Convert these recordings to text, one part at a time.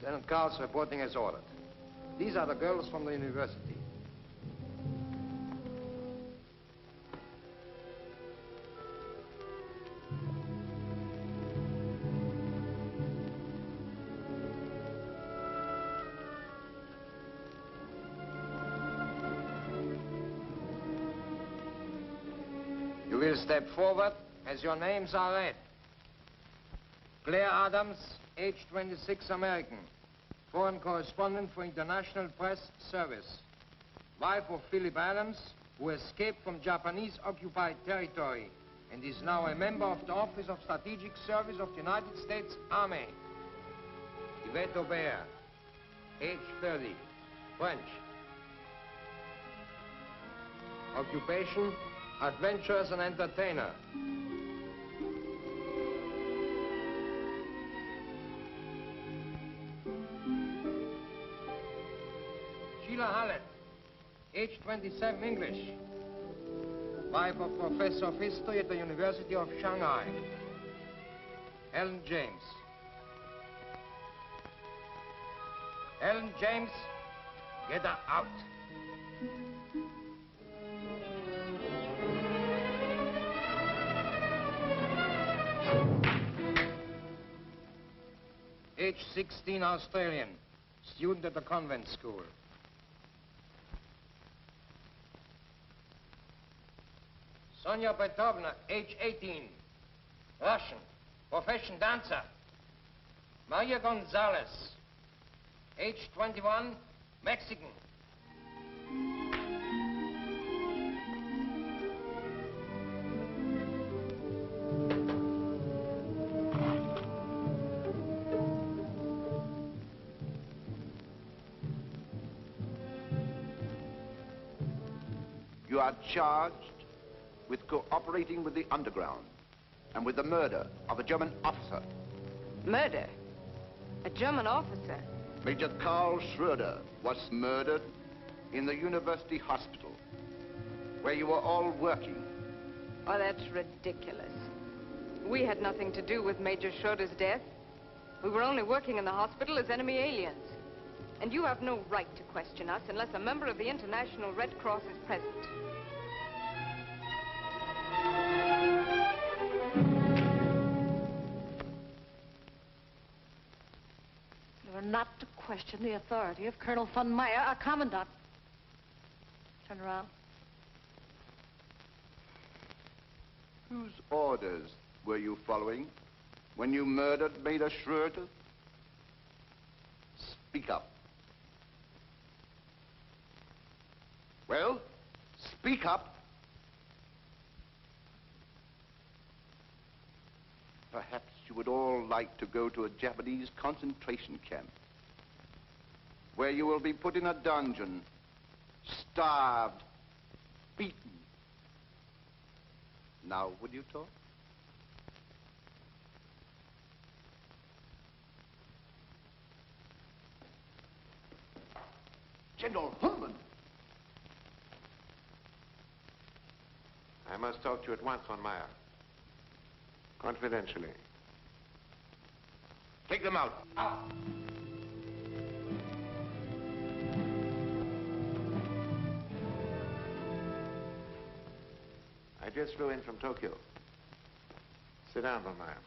Lieutenant Karls reporting as ordered. These are the girls from the university. You will step forward as your names are read. Claire Adams, age 26, American. Foreign correspondent for International Press Service. Wife of Philip Adams, who escaped from Japanese-occupied territory and is now a member of the Office of Strategic Service of the United States Army. Yvette Aubert, age 30, French. Occupation, adventurous and entertainer. Sheila Hallett, age 27, English. Wife of Professor of History at the University of Shanghai. Helen James. Helen James, get her out. Age 16, Australian. Student at the convent school. Sonia Petrovna, age 18, Russian, profession dancer. Maria Gonzalez, age 21, Mexican. You are charged with cooperating with the underground and with the murder of a German officer. Murder? A German officer? Major Karl Schroeder was murdered in the university hospital, where you were all working. Oh, that's ridiculous. We had nothing to do with Major Schroeder's death. We were only working in the hospital as enemy aliens. And you have no right to question us unless a member of the International Red Cross is present. You are not to question the authority of Colonel von Meyer, our commandant. Turn around. Whose orders were you following when you murdered Major Schroeder? Speak up. Well, speak up. Perhaps you would all like to go to a Japanese concentration camp, where you will be put in a dungeon, starved, beaten. Now, would you talk? General Hullman! I must talk to you at once, von Meyer. Confidentially. Take them out. Out! I just flew in from Tokyo. Sit down, von Meyer.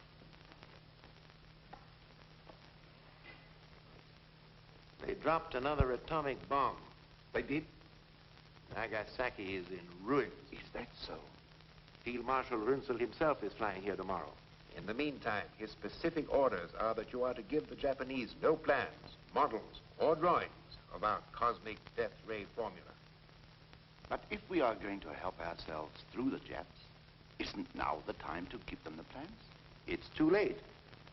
They dropped another atomic bomb. They did? Nagasaki is in ruins. Is that so? Field Marshal Runzel himself is flying here tomorrow. In the meantime, his specific orders are that you are to give the Japanese no plans, models, or drawings of our cosmic death ray formula. But if we are going to help ourselves through the Japs, isn't now the time to give them the plans? It's too late.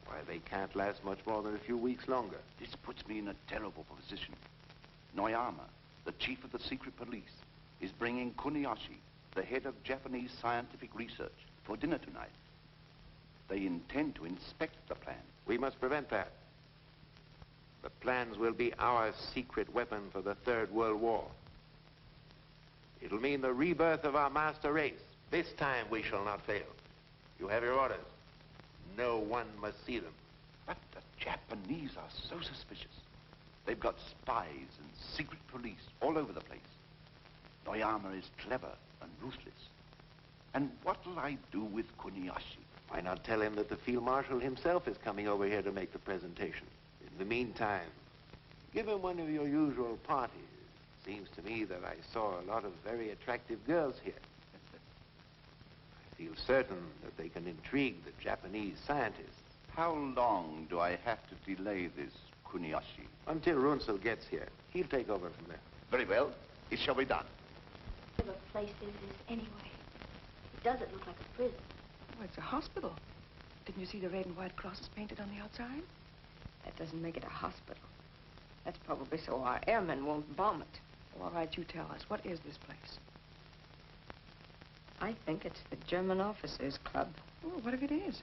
Why, they can't last much more than a few weeks longer. This puts me in a terrible position. Noyama, the chief of the secret police, is bringing Kuniyoshi, the head of Japanese scientific research, for dinner tonight. They intend to inspect the plans. We must prevent that. The plans will be our secret weapon for the Third World War. It'll mean the rebirth of our master race. This time we shall not fail. You have your orders. No one must see them. But the Japanese are so suspicious. They've got spies and secret police all over the place. Noyama is clever and ruthless. And what'll I do with Kuniyoshi? Why not tell him that the Field Marshal himself is coming over here to make the presentation? In the meantime, give him one of your usual parties. Seems to me that I saw a lot of very attractive girls here. I feel certain that they can intrigue the Japanese scientists. How long do I have to delay this, Kuniyoshi? Until Runzel gets here. He'll take over from there. Very well. It shall be done. What kind of place is this, anyway? It doesn't look like a prison. Oh, it's a hospital. Didn't you see the red and white crosses painted on the outside? That doesn't make it a hospital. That's probably so our airmen won't bomb it. Well, all right, you tell us. What is this place? I think it's the German Officers Club. Oh, what if it is?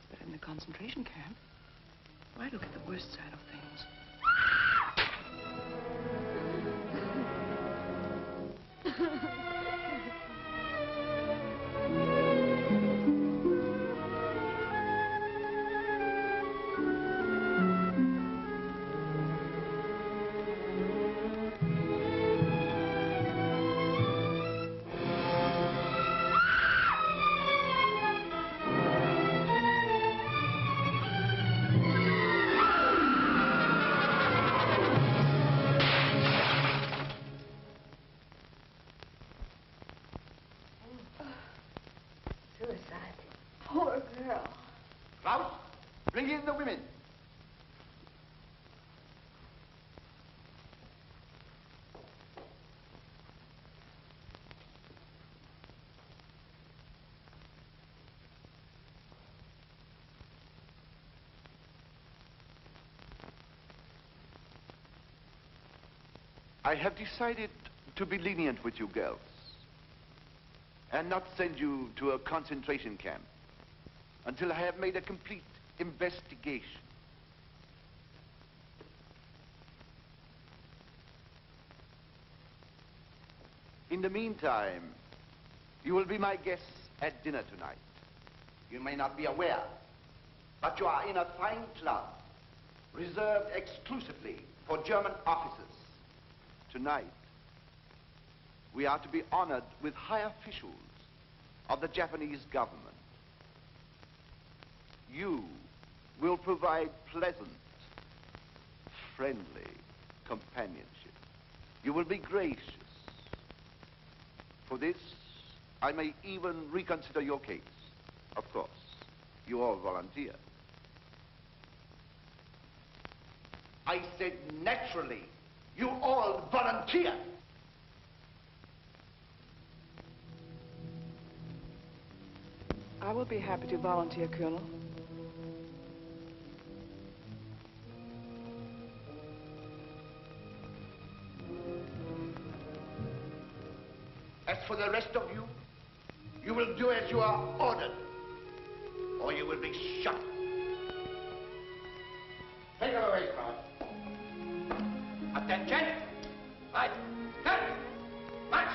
But in the concentration camp, why look at the worst side of things? Poor girl. Klaus, bring in the women. I have decided to be lenient with you girls and not send you to a concentration camp until I have made a complete investigation. In the meantime, you will be my guests at dinner tonight. You may not be aware, but you are in a fine club reserved exclusively for German officers. Tonight, we are to be honored with high officials of the Japanese government. You will provide pleasant, friendly companionship. You will be gracious. For this, I may even reconsider your case. Of course, you all volunteer. I said naturally, you all volunteer. I will be happy to volunteer, Colonel. As for the rest of you, you will do as you are ordered, or you will be shot. Take her away, Claude. Attention! Right, cut! March!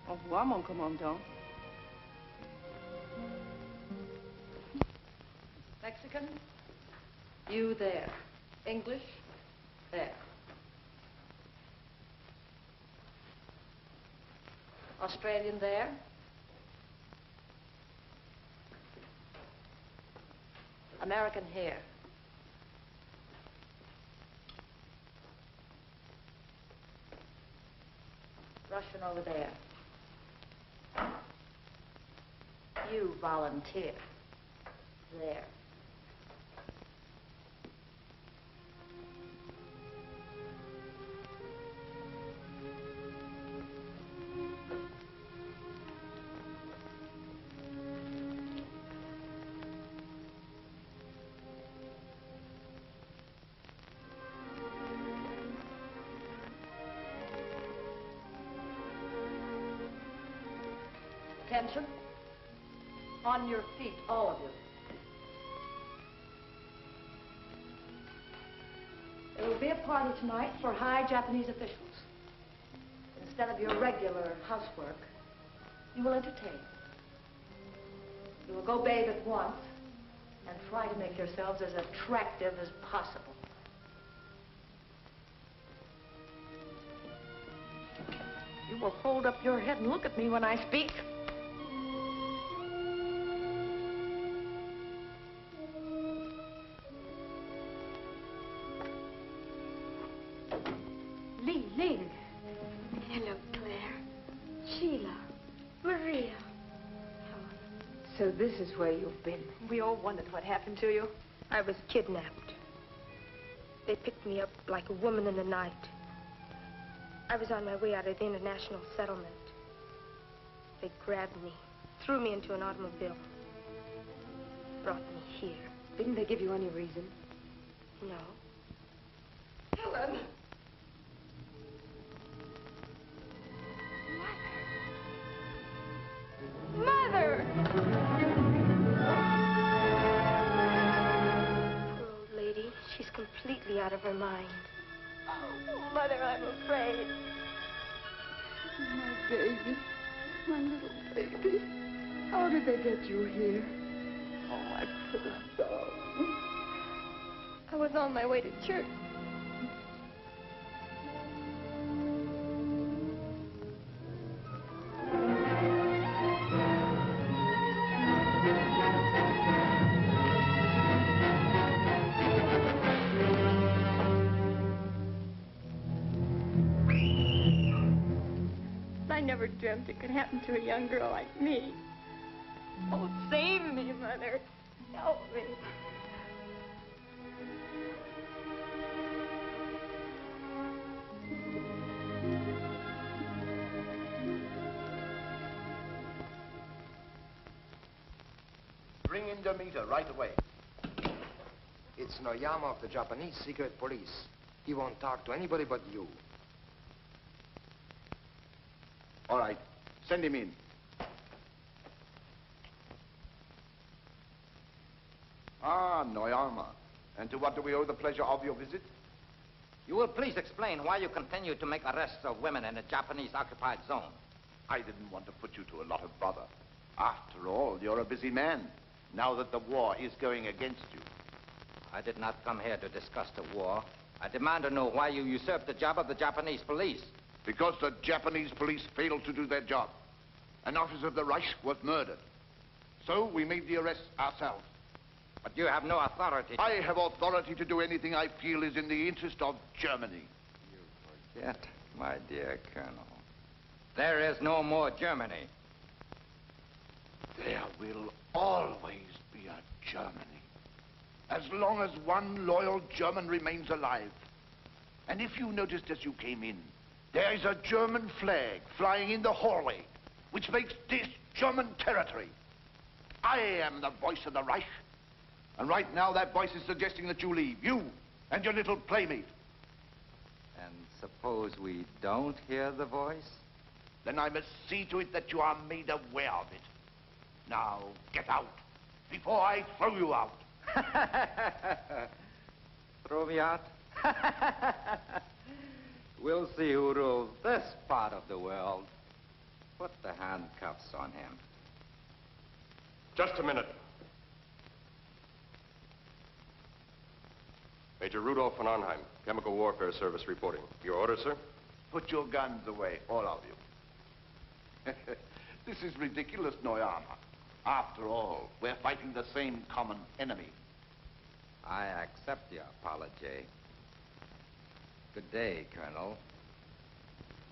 Au revoir, mon commandant. Mexican, you there. English, there. Australian there. American here. Russian over there. You volunteer. There. Attention. On your feet, all of you. There will be a party tonight for high Japanese officials. Instead of your regular housework, you will entertain. You will go bathe at once and try to make yourselves as attractive as possible. You will hold up your head and look at me when I speak. Ling Ling. Hello, Claire. Sheila. Maria. So this is where you've been. We all wondered what happened to you. I was kidnapped. They picked me up like a woman in the night. I was on my way out of the international settlement. They grabbed me, threw me into an automobile, brought me here. Didn't they give you any reason? No. Helen! Mother! Poor old lady. She's completely out of her mind. Oh, Mother, I'm afraid. My baby. My little baby. How did they get you here? Oh, my poor darling. I was on my way to church. I never dreamt it could happen to a young girl like me. Oh, save me, Mother. Help me. Bring in Demeter right away. It's Noyama of the Japanese secret police. He won't talk to anybody but you. All right, send him in. Ah, Noyama. And to what do we owe the pleasure of your visit? You will please explain why you continue to make arrests of women in the Japanese-occupied zone. I didn't want to put you to a lot of bother. After all, you're a busy man, now that the war is going against you. I did not come here to discuss the war. I demand to know why you usurped the job of the Japanese police. Because the Japanese police failed to do their job. An officer of the Reich was murdered. So we made the arrest ourselves. But you have no authority. I have authority to do anything I feel is in the interest of Germany. You forget, my dear Colonel. There is no more Germany. There will always be a Germany. As long as one loyal German remains alive. And if you noticed as you came in, there is a German flag flying in the hallway, which makes this German territory. I am the voice of the Reich. And right now that voice is suggesting that you leave. You and your little playmate. And suppose we don't hear the voice? Then I must see to it that you are made aware of it. Now, get out, before I throw you out. Throw me out? We'll see who rules this part of the world. Put the handcuffs on him. Just a minute. Major Rudolph von Arnheim, Chemical Warfare Service reporting. Your orders, sir? Put your guns away, all of you. This is ridiculous, Noyama. After all, we're fighting the same common enemy. I accept your apology. Good day, Colonel.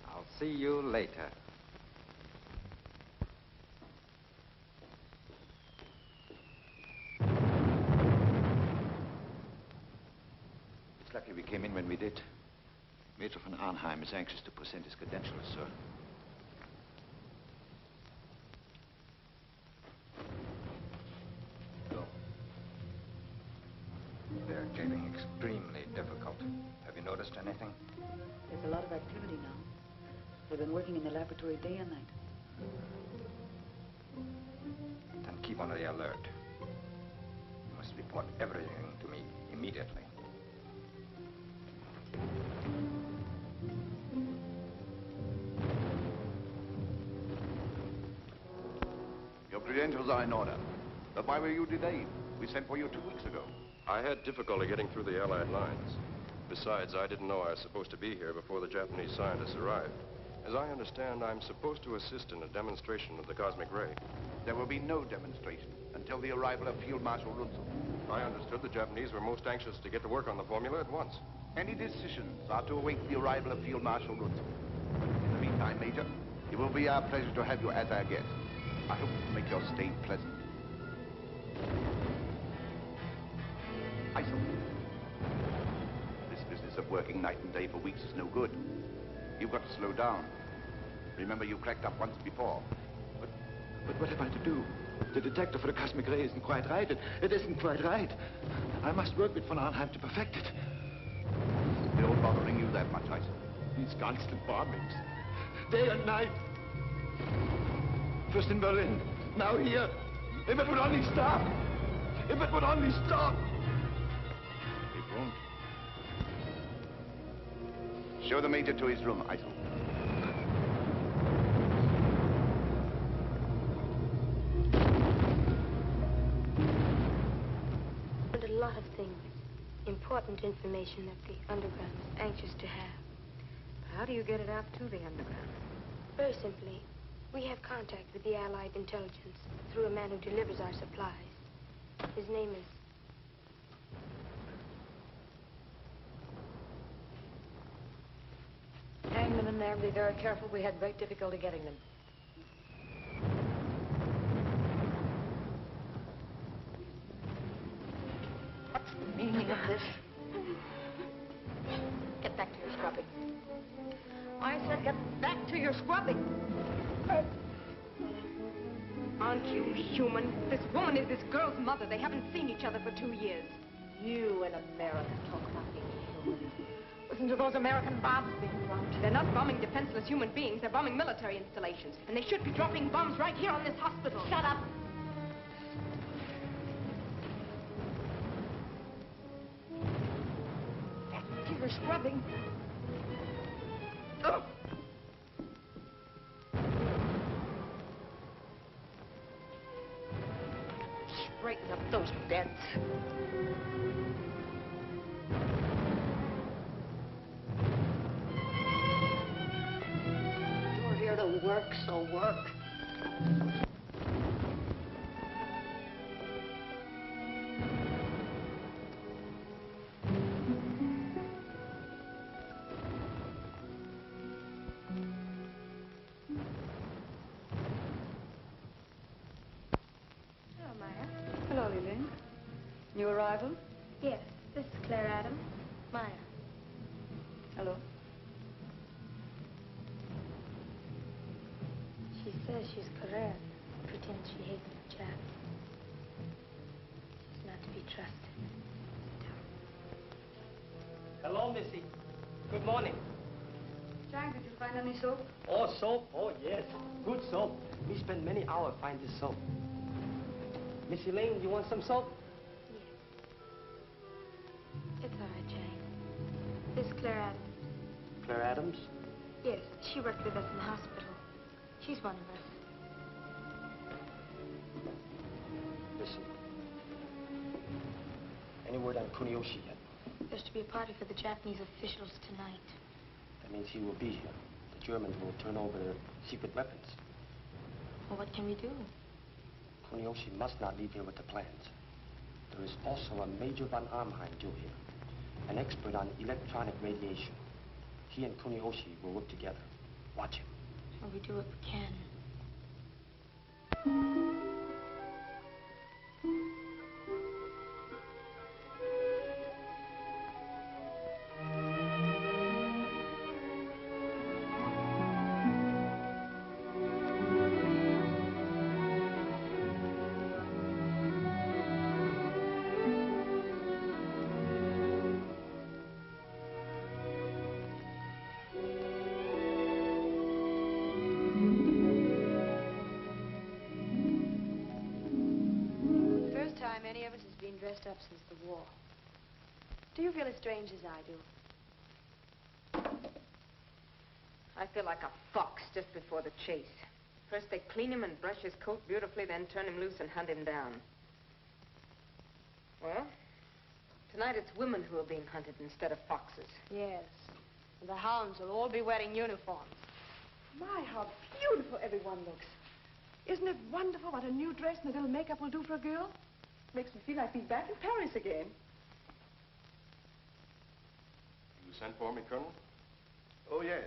I'll see you later. It's lucky we came in when we did. Major von Arnheim is anxious to present his credentials, sir. They're getting extremely difficult. Have you noticed anything? There's a lot of activity now. They've been working in the laboratory day and night. Then keep on the alert. You must report everything to me immediately. Your credentials are in order. But why were you delayed? We sent for you 2 weeks ago. I had difficulty getting through the Allied lines. Besides, I didn't know I was supposed to be here before the Japanese scientists arrived. As I understand, I'm supposed to assist in a demonstration of the cosmic ray. There will be no demonstration until the arrival of Field Marshal Runzel. I understood the Japanese were most anxious to get to work on the formula at once. Any decisions are to await the arrival of Field Marshal Runzel. In the meantime, Major, it will be our pleasure to have you as our guest. I hope you make your stay pleasant. Isel. This business of working night and day for weeks is no good. You've got to slow down. Remember, you cracked up once before. But what am I to do? The detector for the cosmic ray isn't quite right. It isn't quite right. I must work with von Arnheim to perfect it. Still bothering you that much, Isel? These constant bombings. Day and night. First in Berlin, now here. If it would only stop. If it would only stop. It won't. Show the Major to his room, Isel. And a lot of things. Important information that the underground is anxious to have. How do you get it out to the underground? Very simply, we have contact with the Allied intelligence through a man who delivers our supplies. His name is... Hang them in there and be very careful. We had great difficulty getting them. What's the meaning of this? Get back to your scrubbing. I said get back to your scrubbing. Aren't you human? This woman is this girl's mother. They haven't seen each other for 2 years. You in America talk about being human. Listen to those American bombs being dropped. They're not bombing defenseless human beings. They're bombing military installations. And they should be dropping bombs right here on this hospital. Shut up. Back to your scrubbing. Oh. Straighten up those beds. You're here to work, so work. Hello, Maya. Hello, Lillian. New arrival? Yes, this is Claire Adams. Maya. Hello. She says she's Korean. Pretends she hates the Japs. She's not to be trusted. Hello, Missy. Good morning. Jack, did you find any soap? Oh, soap? Oh, yes. Good soap. We spent many hours finding this soap. Missy Lane, you want some soap? It's all right, Jane. This is Claire Adams. Claire Adams? Yes, she worked with us in the hospital. She's one of us. Listen. Any word on Kuniyoshi yet? There's to be a party for the Japanese officials tonight. That means he will be here. The Germans will turn over their secret weapons. Well, what can we do? Kuniyoshi must not leave here with the plans. There is also a Major von Arnheim due here, an expert on electronic radiation. He and Kuniyoshi will work together. Watch him. Well, we do what we can. dressed up since the war. Do you feel as strange as I do? I feel like a fox just before the chase. First they clean him and brush his coat beautifully, then turn him loose and hunt him down. Well, tonight it's women who are being hunted instead of foxes. Yes. And the hounds will all be wearing uniforms. My, how beautiful everyone looks. Isn't it wonderful what a new dress and a little makeup will do for a girl? Makes me feel like being back in Paris again. You sent for me, Colonel? Oh, yes.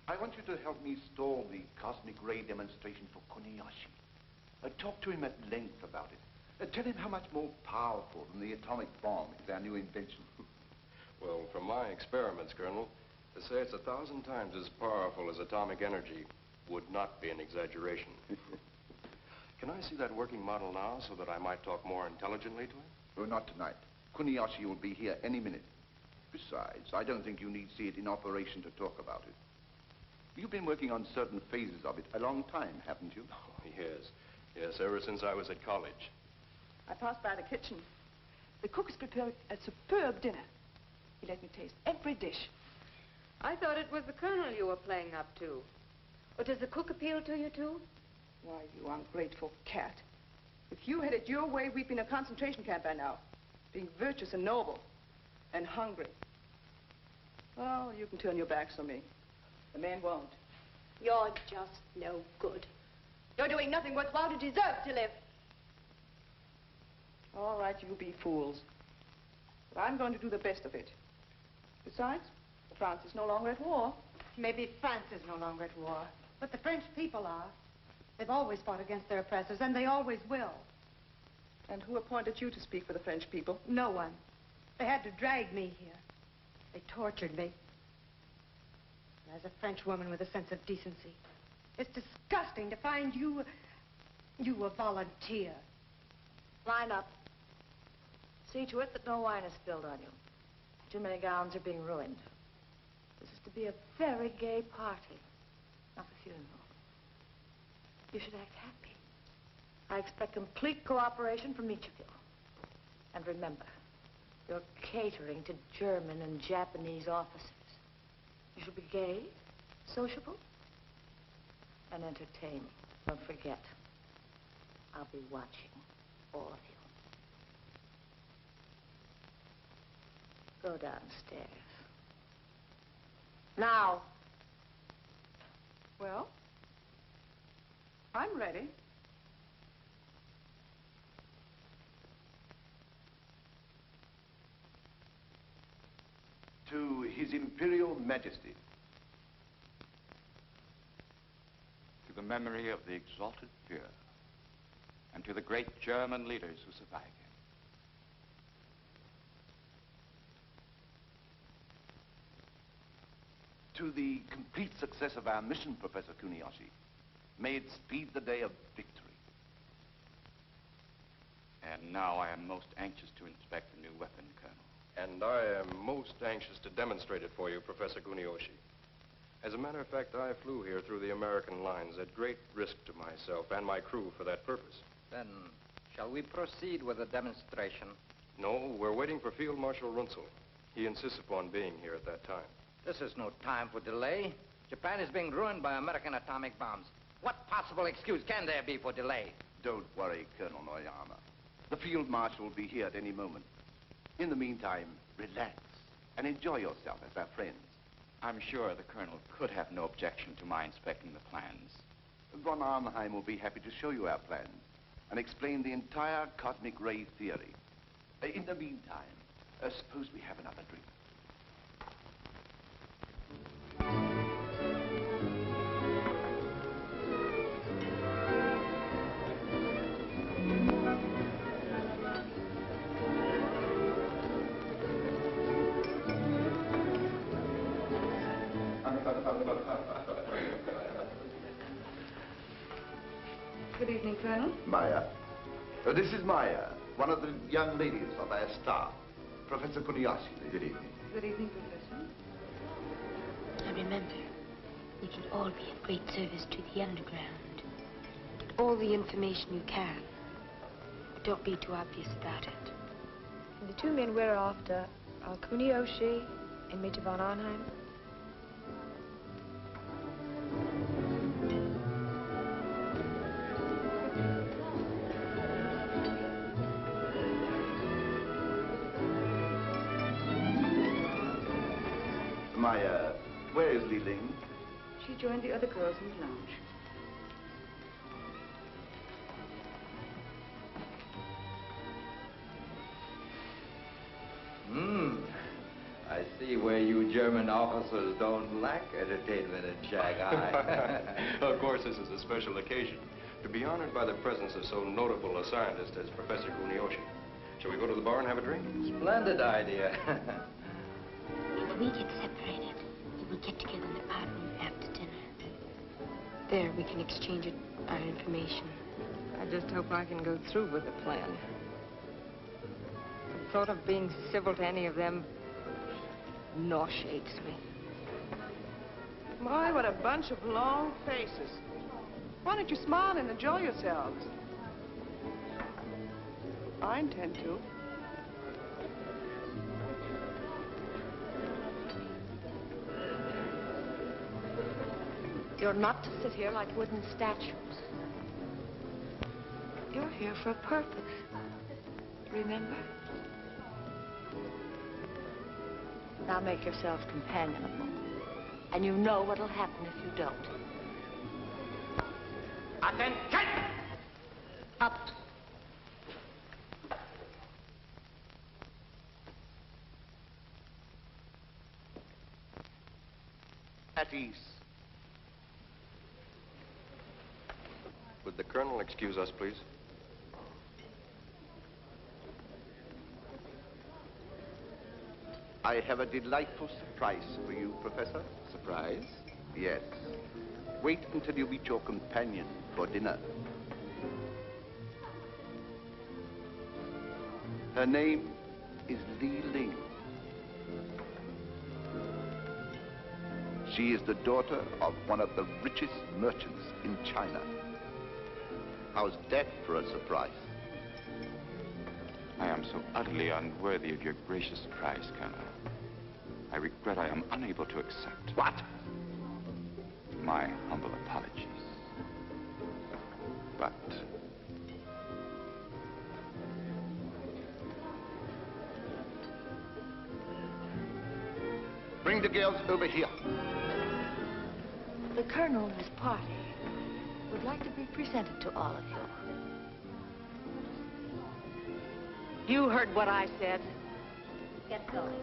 I want you to help me stall the cosmic ray demonstration for Kuniyoshi. Talk to him at length about it. Tell him how much more powerful than the atomic bomb is our new invention. Well, from my experiments, Colonel, to say it's 1,000 times as powerful as atomic energy would not be an exaggeration. Can I see that working model now so that I might talk more intelligently to him? Oh, not tonight. Kuniyoshi will be here any minute. Besides, I don't think you need see it in operation to talk about it. You've been working on certain phases of it a long time, haven't you? Oh, yes. Yes, ever since I was at college. I passed by the kitchen. The cook has prepared a superb dinner. He let me taste every dish. I thought it was the colonel you were playing up to. Or does the cook appeal to you, too? Why, you ungrateful cat. If you had it your way, we'd be in a concentration camp by now. Being virtuous and noble. And hungry. Well, you can turn your backs on me. The man won't. You're just no good. You're doing nothing worthwhile to deserve to live. All right, you be fools. But I'm going to do the best of it. Besides, France is no longer at war. Maybe France is no longer at war, but the French people are. They've always fought against their oppressors, and they always will. And who appointed you to speak for the French people? No one. They had to drag me here. They tortured me. As a French woman with a sense of decency, it's disgusting to find you a volunteer. Line up. See to it that no wine is spilled on you. Too many gowns are being ruined. This is to be a very gay party, not a funeral. You should act happy. I expect complete cooperation from each of you. And remember, you're catering to German and Japanese officers. You should be gay, sociable, and entertaining. Don't forget, I'll be watching all of you. Go downstairs. Now. Well, I'm ready. To His Imperial Majesty. To the memory of the exalted Führer, and to the great German leaders who survived him. To the complete success of our mission, Professor Kuniyoshi. May it speed the day of victory. And now I am most anxious to inspect the new weapon, Colonel. And I am most anxious to demonstrate it for you, Professor Kuniyoshi. As a matter of fact, I flew here through the American lines at great risk to myself and my crew for that purpose. Then, shall we proceed with the demonstration? No, we're waiting for Field Marshal Runzel. He insists upon being here at that time. This is no time for delay. Japan is being ruined by American atomic bombs. What possible excuse can there be for delay? Don't worry, Colonel Noyama. The Field Marshal will be here at any moment. In the meantime, relax and enjoy yourself as our friends. I'm sure the Colonel could have no objection to my inspecting the plans. Von Arnheim will be happy to show you our plans and explain the entire cosmic ray theory. In the meantime, suppose we have another drink. Good evening, Colonel. Maya. This is Maya, one of the young ladies of our staff. Professor Kuniyoshi. Good evening. Good evening, Professor. And remember, you can all be of great service to the underground. Get all the information you can. Don't be too obvious about it. And the two men we're after are Kuniyoshi and Major von Arnheim. Maya, where is Li Ling? She joined the other girls in the lounge. I see where you German officers don't lack entertainment in Shanghai. Of course, this is a special occasion. To be honored by the presence of so notable a scientist as Professor Kuniyoshi. Shall we go to the bar and have a drink? Splendid idea. If we get separated, we will get together in the powder room after dinner. There, we can exchange our information. I just hope I can go through with the plan. The thought of being civil to any of them nauseates me. My, what a bunch of long faces. Why don't you smile and enjoy yourselves? I intend to. You're not to sit here like wooden statues. You're here for a purpose. Remember? Now make yourself companionable. And you know what'll happen if you don't. Attention! Up. At ease. Would the Colonel excuse us, please? I have a delightful surprise for you, Professor. Surprise? Yes. Wait until you meet your companion for dinner. Her name is Li Ling. She is the daughter of one of the richest merchants in China. How's that for a surprise? I am so utterly unworthy of your gracious prize, Colonel. I regret I am unable to accept. What? My humble apologies. But bring the girls over here. The Colonel and his party would like to be presented to all of you. You heard what I said. Get going.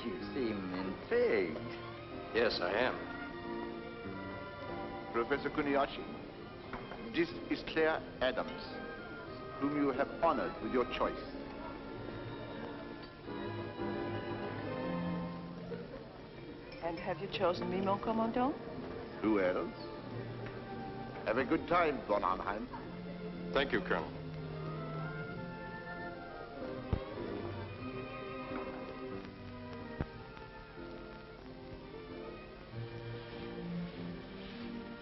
You seem intrigued. Yes, I am. Professor Kuniyoshi, this is Claire Adams, whom you have honored with your choice. And have you chosen me, mon commandant? Who else? Have a good time, von Arnheim. Thank you, Colonel.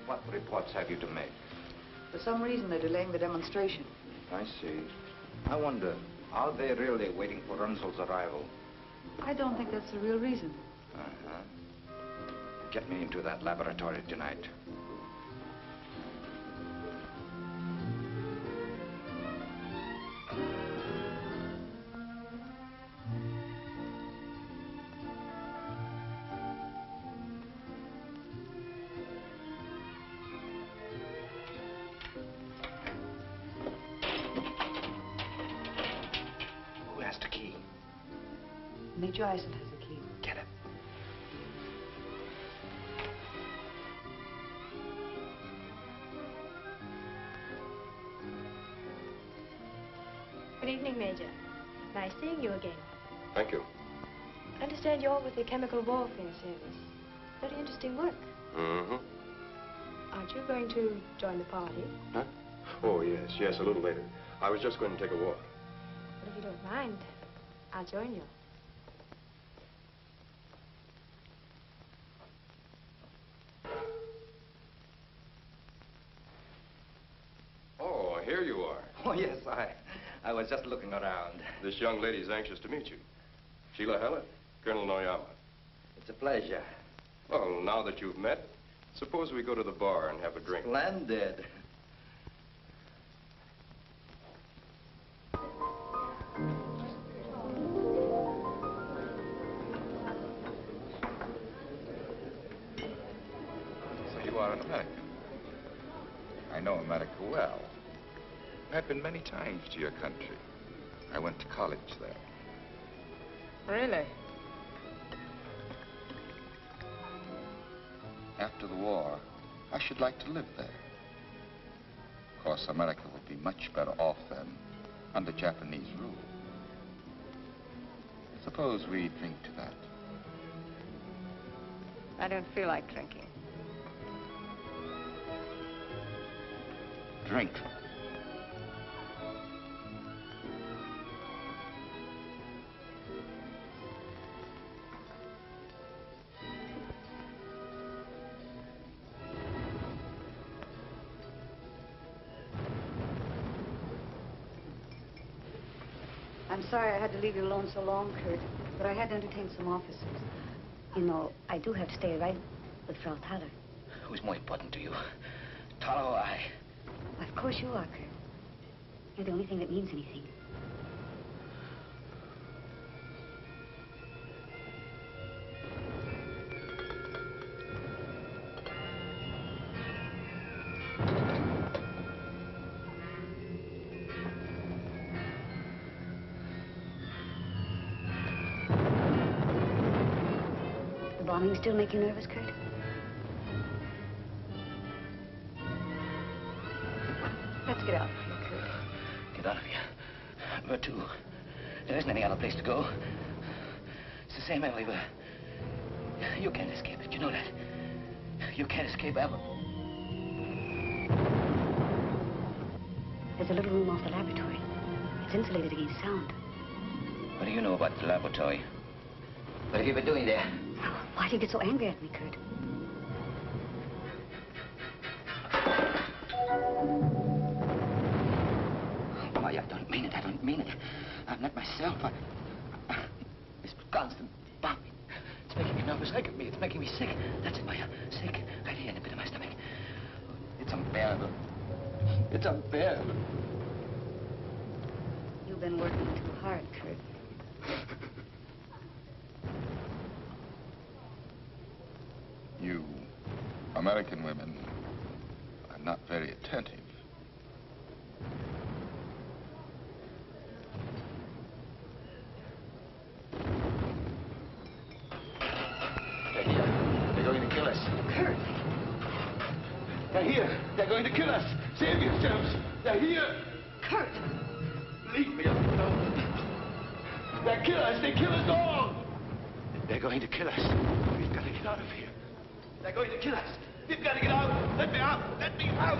What reports have you to make? For some reason, they're delaying the demonstration. I see. I wonder, are they really waiting for Runzel's arrival? I don't think that's the real reason. Uh-huh. Get me into that laboratory tonight. Who has the key? Major Eisen has the key. Get it. Good evening, Major. Nice seeing you again. Thank you. I understand you're with the Chemical Warfare Service. Very interesting work. Mm-hmm. Aren't you going to join the party? Huh? Oh, yes, a little later. I was just going to take a walk. if you don't mind, I'll join you. Oh, here you are. Oh, yes, I was just looking around. This young lady's anxious to meet you. Sheila Hallett, Colonel Noyama. It's a pleasure. Well, now that you've met, suppose we go to the bar and have a drink. Splendid. So you are an American. I know America well. I've been many times to your country. I went to college there. Really? After the war, I should like to live there. Of course, America would be much better off then under Japanese rule. Suppose we drink to that. I don't feel like drinking. Drink. I'm sorry I had to leave you alone so long, Kurt, but I had to entertain some officers. You know, I do have to stay right with Frau Thaler. Who's more important to you? Thaler or I? Of course you are, Kurt. You're the only thing that means anything. Bombing still make you nervous, Kurt? Let's get out of here, Kurt. Get out of here. Where to? There isn't any other place to go. It's the same everywhere. You can't escape it, you know that. You can't escape ever. There's a little room off the laboratory. It's insulated against sound. What do you know about the laboratory? What have you been doing there? Why do you get so angry at me, Kurt? Why, I don't mean it. I don't mean it. I'm not myself. This constant bombing. It's making me nervous. It's making me sick. That's it, Maya. Sick. Right here in the pit of my stomach. It's unbearable. It's unbearable. You've been working too hard, Kurt. You American women are not very attentive. They're here. They're going to kill us. Kurt! They're here. They're going to kill us. Save yourselves. They're here. Kurt! Leave me alone. They kill us. They kill us all. They're going to kill us. We've got to get out of here. They're going to kill us. We've got to get out. Let me out. Let me out.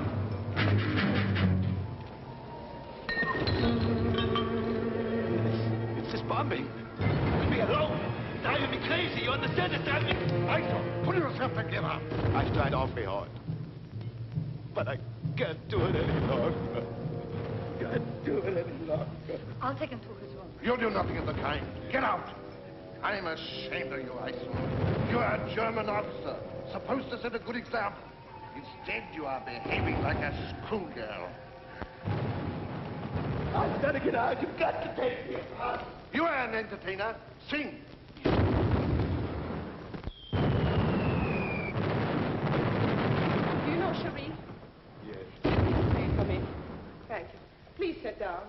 It's this bombing. Leave me alone. It's driving me crazy. You understand? It's driving me... Michael, pull yourself together. I've tried awfully hard. But I can't do it any longer. Can't do it any longer. I'll take him to his room. You'll do nothing of the kind. Get out. I'm ashamed of you, Iceland. You're a German officer, supposed to set a good example. Instead, you are behaving like a schoolgirl. I've got to get out. You've got to take me out. You are an entertainer. Sing. Do you know Cherie? Yes. Please come in. Thank you. Please sit down.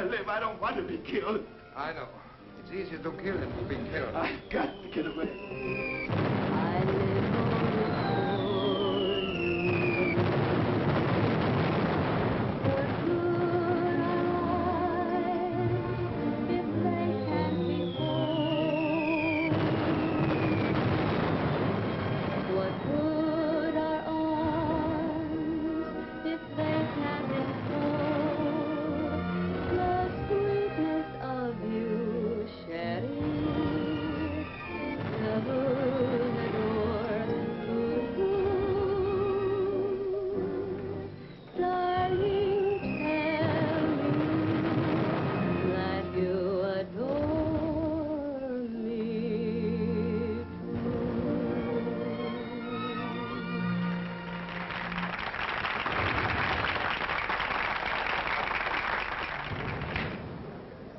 to live. I don't want to be killed. I know. It's easier to kill than to be killed. I've got to get away.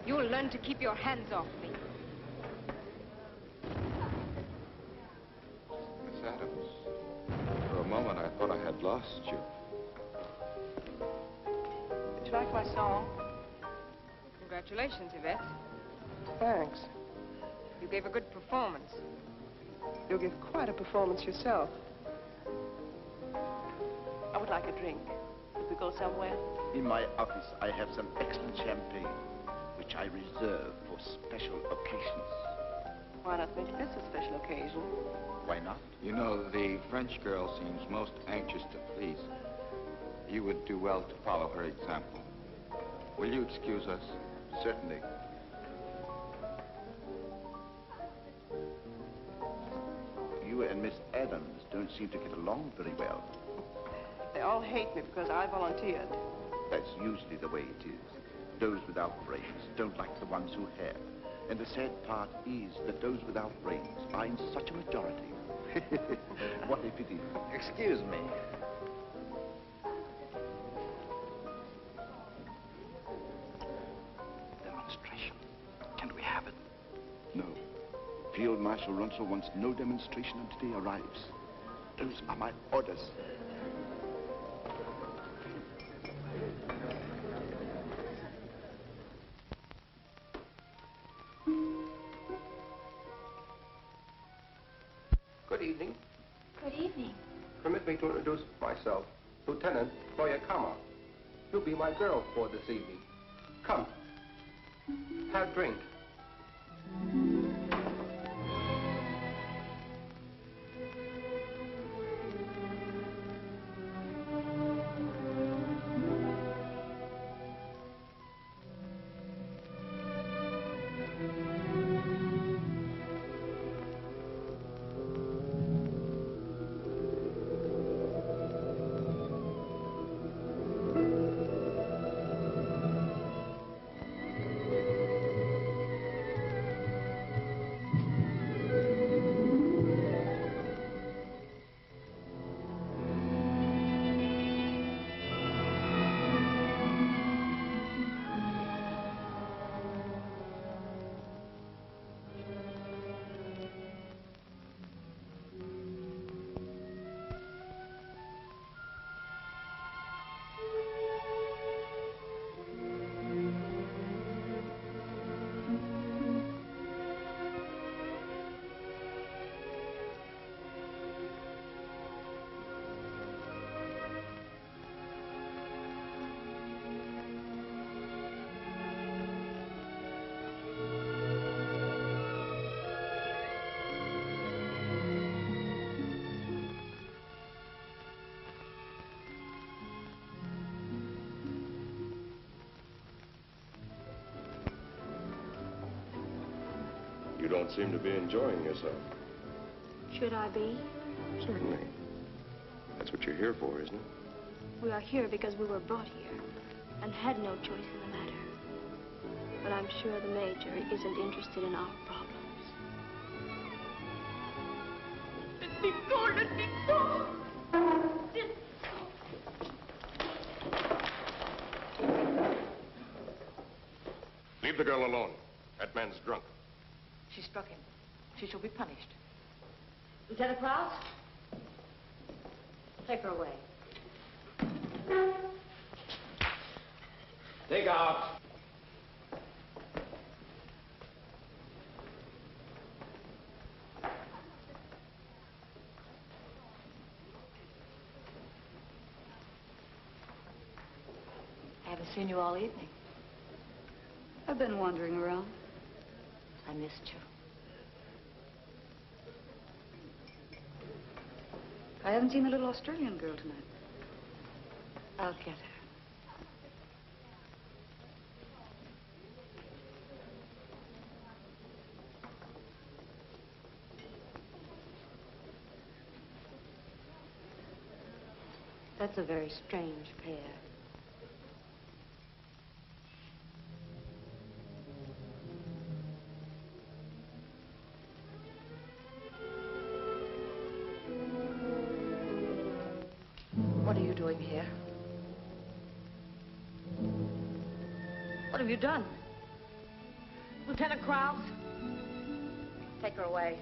You'll learn to keep your hands off me. Miss Adams, for a moment I thought I had lost you. Did you like my song? Congratulations, Yvette. Thanks. You gave a good performance. You'll give quite a performance yourself. I would like a drink. Could we go somewhere? In my office, I have some excellent champagne, which I reserve for special occasions. Why not make this a special occasion? Why not? You know, the French girl seems most anxious to please. You would do well to follow her example. Will you excuse us? Certainly. You and Miss Adams don't seem to get along very well. They all hate me because I volunteered. That's usually the way it is. Those without brains don't like the ones who have. And the sad part is that those without brains are in such a majority. What a pity. Excuse me. Demonstration. Can we have it? No. Field Marshal Runsell wants no demonstration until he arrives. Those are my orders. Good evening. Good evening. Permit me to introduce myself. Lieutenant Koyakama. You'll be my girl for this evening. Come. Have drink. You don't seem to be enjoying yourself. Should I be? Certainly. That's what you're here for, isn't it? We are here because we were brought here and had no choice in the matter. But I'm sure the Major isn't interested in our problems. Let me go, let me go! Leave the girl alone. That man's drunk. She struck him. She shall be punished. Lieutenant Krause? Take her away. Take out. seen you all evening. I've been wandering around. I missed you. I haven't seen the little Australian girl tonight. I'll get her. That's a very strange pair. What are you doing here? What have you done? Lieutenant Krause? Take her away.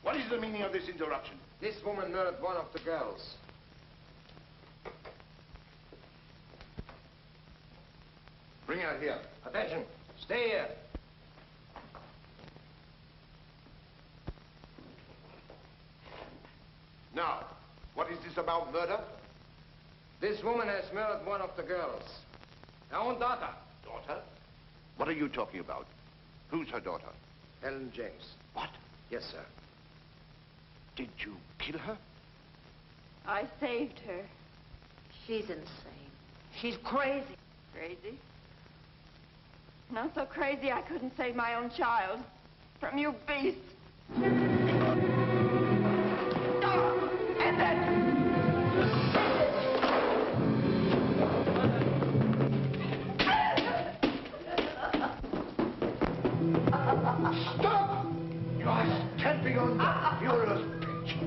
What is the meaning of this interruption? This woman murdered one of the girls. Bring her here. Attention. Stay here. Now, what is this about murder? This woman has murdered one of the girls. Her own daughter. Daughter? What are you talking about? Who's her daughter? Helen James. What? Yes, sir. Did you kill her? I saved her. She's insane. She's crazy. Crazy? Not so crazy I couldn't save my own child from you beasts. Stop! You are stamping on the Fuhrer's pitch.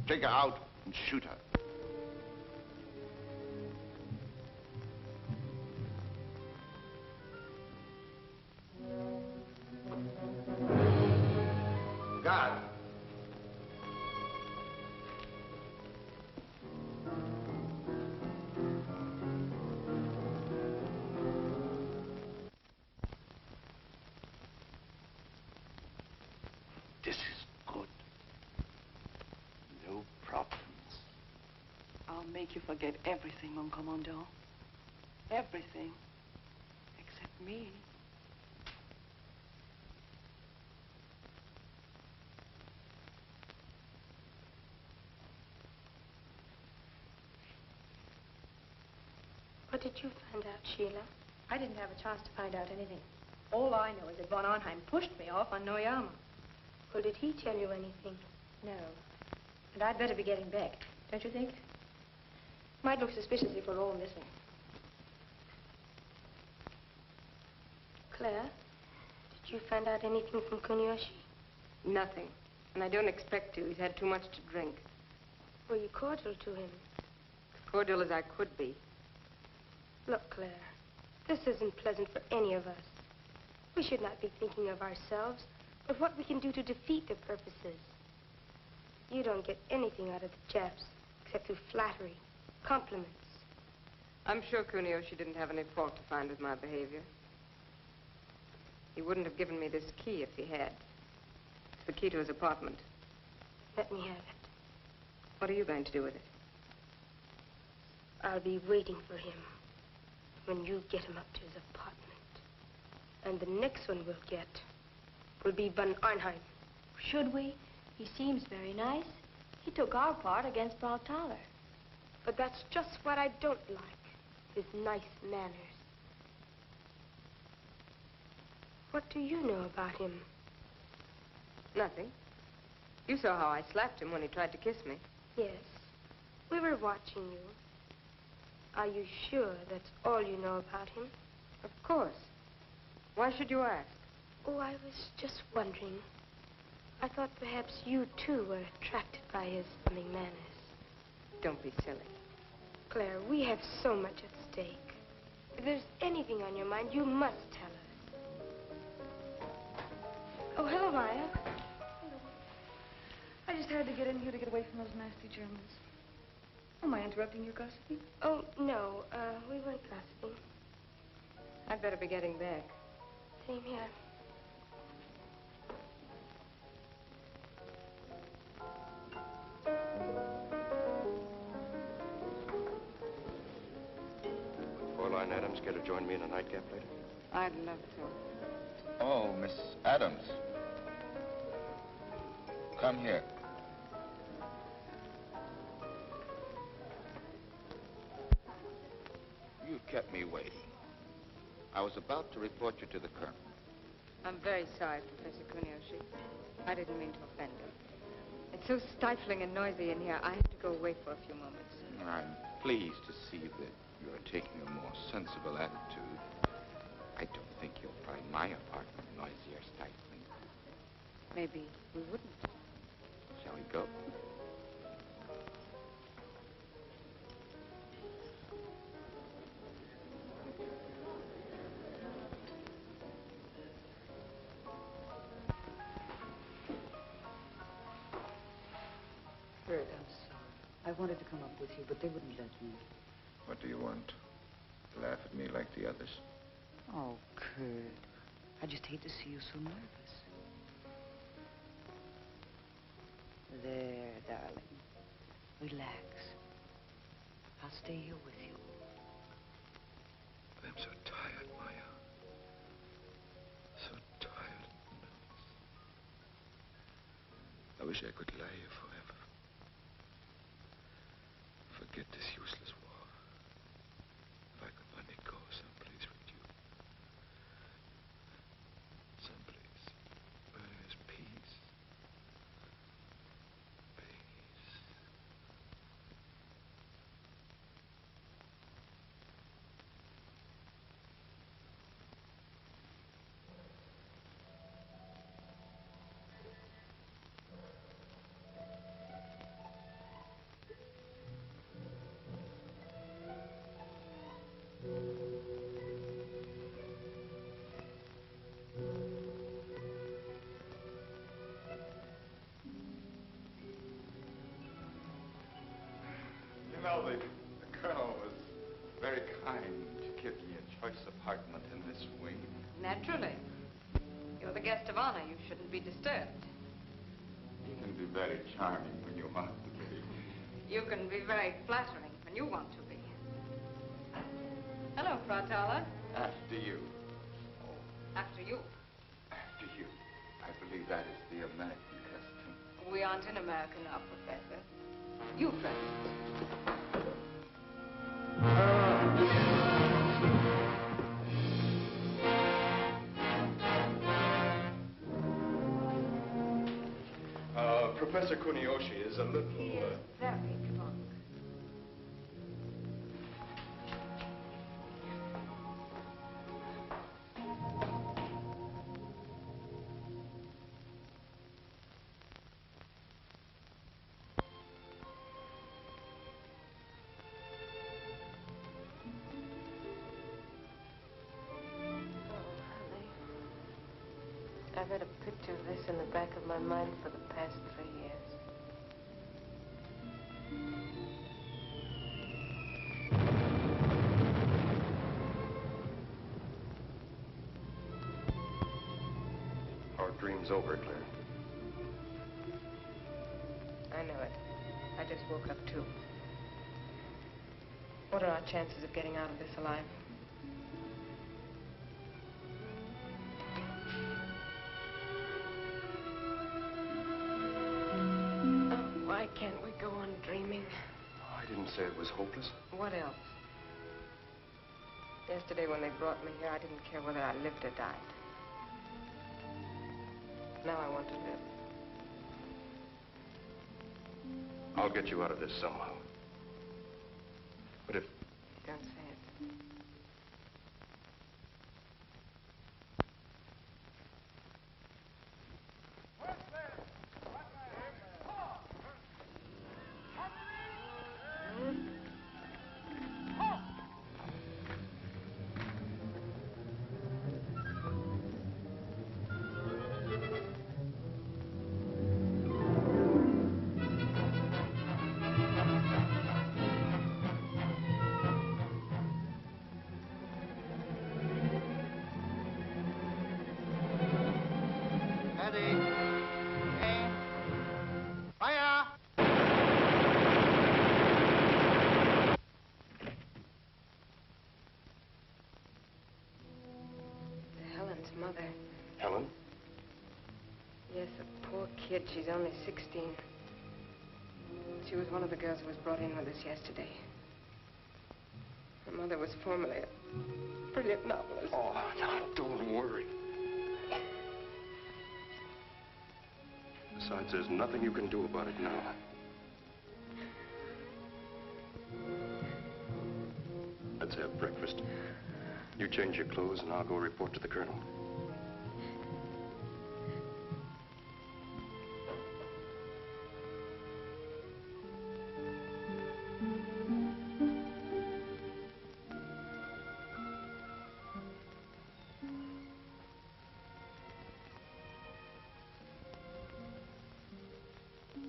Take her out and shoot her. Guard. This is good. No problems. I'll make you forget everything, mon commandant. Everything. Except me. What did you find out, Sheila? I didn't have a chance to find out anything. All I know is that von Arnheim pushed me off on Noyama. Well, did he tell you anything? No. And I'd better be getting back, don't you think? Might look suspicious if we're all missing. Claire, did you find out anything from Kuniyoshi? Nothing. And I don't expect to. He's had too much to drink. Were you cordial to him? As cordial as I could be. Look, Claire, this isn't pleasant for any of us. We should not be thinking of ourselves, but what we can do to defeat their purposes. You don't get anything out of the Japs, except through flattery, compliments. I'm sure Kuniyoshi didn't have any fault to find with my behavior. He wouldn't have given me this key if he had. It's the key to his apartment. Let me have it. What are you going to do with it? I'll be waiting for him when you get him up to his apartment. And the next one we'll get will be von Arnheim. Should we? He seems very nice. He took our part against Frau Thaler. But that's just what I don't like, his nice manners. What do you know about him? Nothing. You saw how I slapped him when he tried to kiss me. Yes, we were watching you. Are you sure that's all you know about him? Of course. Why should you ask? Oh, I was just wondering. I thought perhaps you, too, were attracted by his funny manners. Don't be silly. Claire, we have so much at stake. If there's anything on your mind, you must tell us. Oh, hello, Maya. I just had to get in here to get away from those nasty Germans. Am I interrupting your gossiping? Oh, no. We weren't gossiping. I'd better be getting back. Same here. Fräulein Adams care to join me in a nightcap later? I'd love to. Oh, Miss Adams. Come here. You kept me waiting. I was about to report you to the colonel. I'm very sorry, Professor Kuniyoshi. I didn't mean to offend him. It's so stifling and noisy in here, I have to go away for a few moments. I'm pleased to see that you're taking a more sensible attitude. I don't think you'll find my apartment noisy or stifling. Maybe we wouldn't. Shall we go? Kurt, I'm sorry. I wanted to come up with you, but they wouldn't let me. What do you want? Laugh at me like the others? Oh, Kurt. I just hate to see you so nervous. There, darling. Relax. I'll stay here with you. I'm so tired, Maya. So tired and nervous. I wish I could lie here forever. Forget this useless war. If I could only go someplace with you. Someplace where there's peace. Peace. You know, the colonel was very kind to give me a choice apartment in this wing. Naturally. You're the guest of honor. You shouldn't be disturbed. You can be very charming when you want to be. You can be very flattering when you want to be. Hello, Pratala. After you. After you. After you. I believe that is the American custom. We aren't in America now, Professor. You first. Professor Kuniyoshi is a little... He is very drunk. I've had a picture of this in the back of my mind for the past 3 years. Our dream's over, Claire. I know it. I just woke up, too. What are our chances of getting out of this alive? Why can't we go on dreaming? I didn't say it was hopeless. What else? Yesterday when they brought me here, I didn't care whether I lived or died. Now I want to live. I'll get you out of this somehow. But if... Don't say it. she's only 16. She was one of the girls who was brought in with us yesterday. Her mother was formerly a brilliant novelist. Oh, now, don't worry. Besides, there's nothing you can do about it now. Let's have breakfast. You change your clothes and I'll go report to the colonel.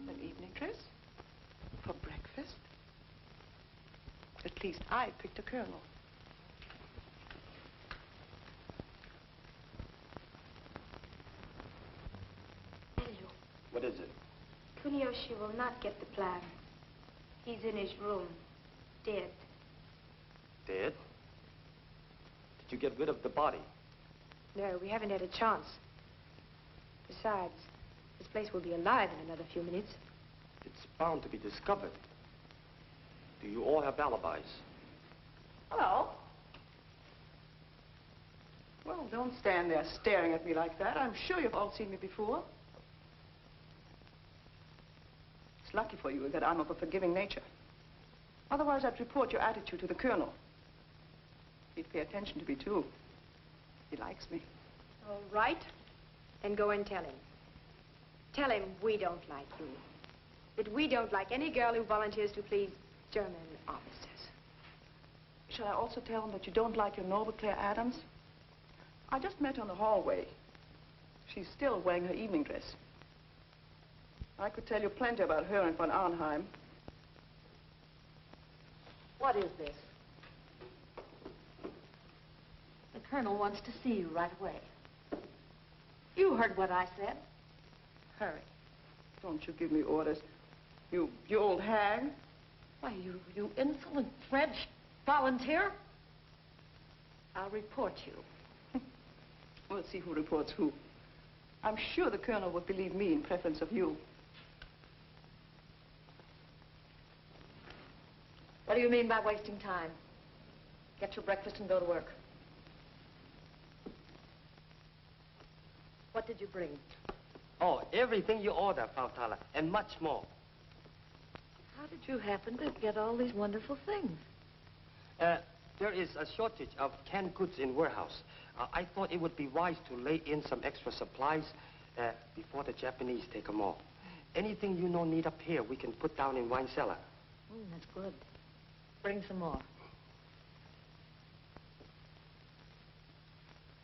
An evening dress? For breakfast? At least I picked a colonel. What is it? Kuniyoshi will not get the plan. He's in his room, dead. Dead? Did you get rid of the body? No, we haven't had a chance. Besides, this place will be alive in another few minutes. It's bound to be discovered. Do you all have alibis? Hello. Well, don't stand there staring at me like that. I'm sure you've all seen me before. It's lucky for you that I'm of a forgiving nature. Otherwise, I'd report your attitude to the colonel. He'd pay attention to me, too. He likes me. All right. Then go and tell him. Tell him we don't like you. That we don't like any girl who volunteers to please German officers. Shall I also tell him that you don't like your noble Claire Adams? I just met her in the hallway. She's still wearing her evening dress. I could tell you plenty about her and von Arnheim. What is this? The colonel wants to see you right away. You heard what I said. Hurry. Don't you give me orders. You old hag. Why, you insolent French volunteer. I'll report you. We'll see who reports who. I'm sure the colonel would believe me in preference of you. What do you mean by wasting time? Get your breakfast and go to work. What did you bring? Oh, everything you order, Frau Thaler, and much more. How did you happen to get all these wonderful things? There is a shortage of canned goods in warehouse. I thought it would be wise to lay in some extra supplies before the Japanese take them all. Anything you know need up here, we can put down in wine cellar. That's good. Bring some more.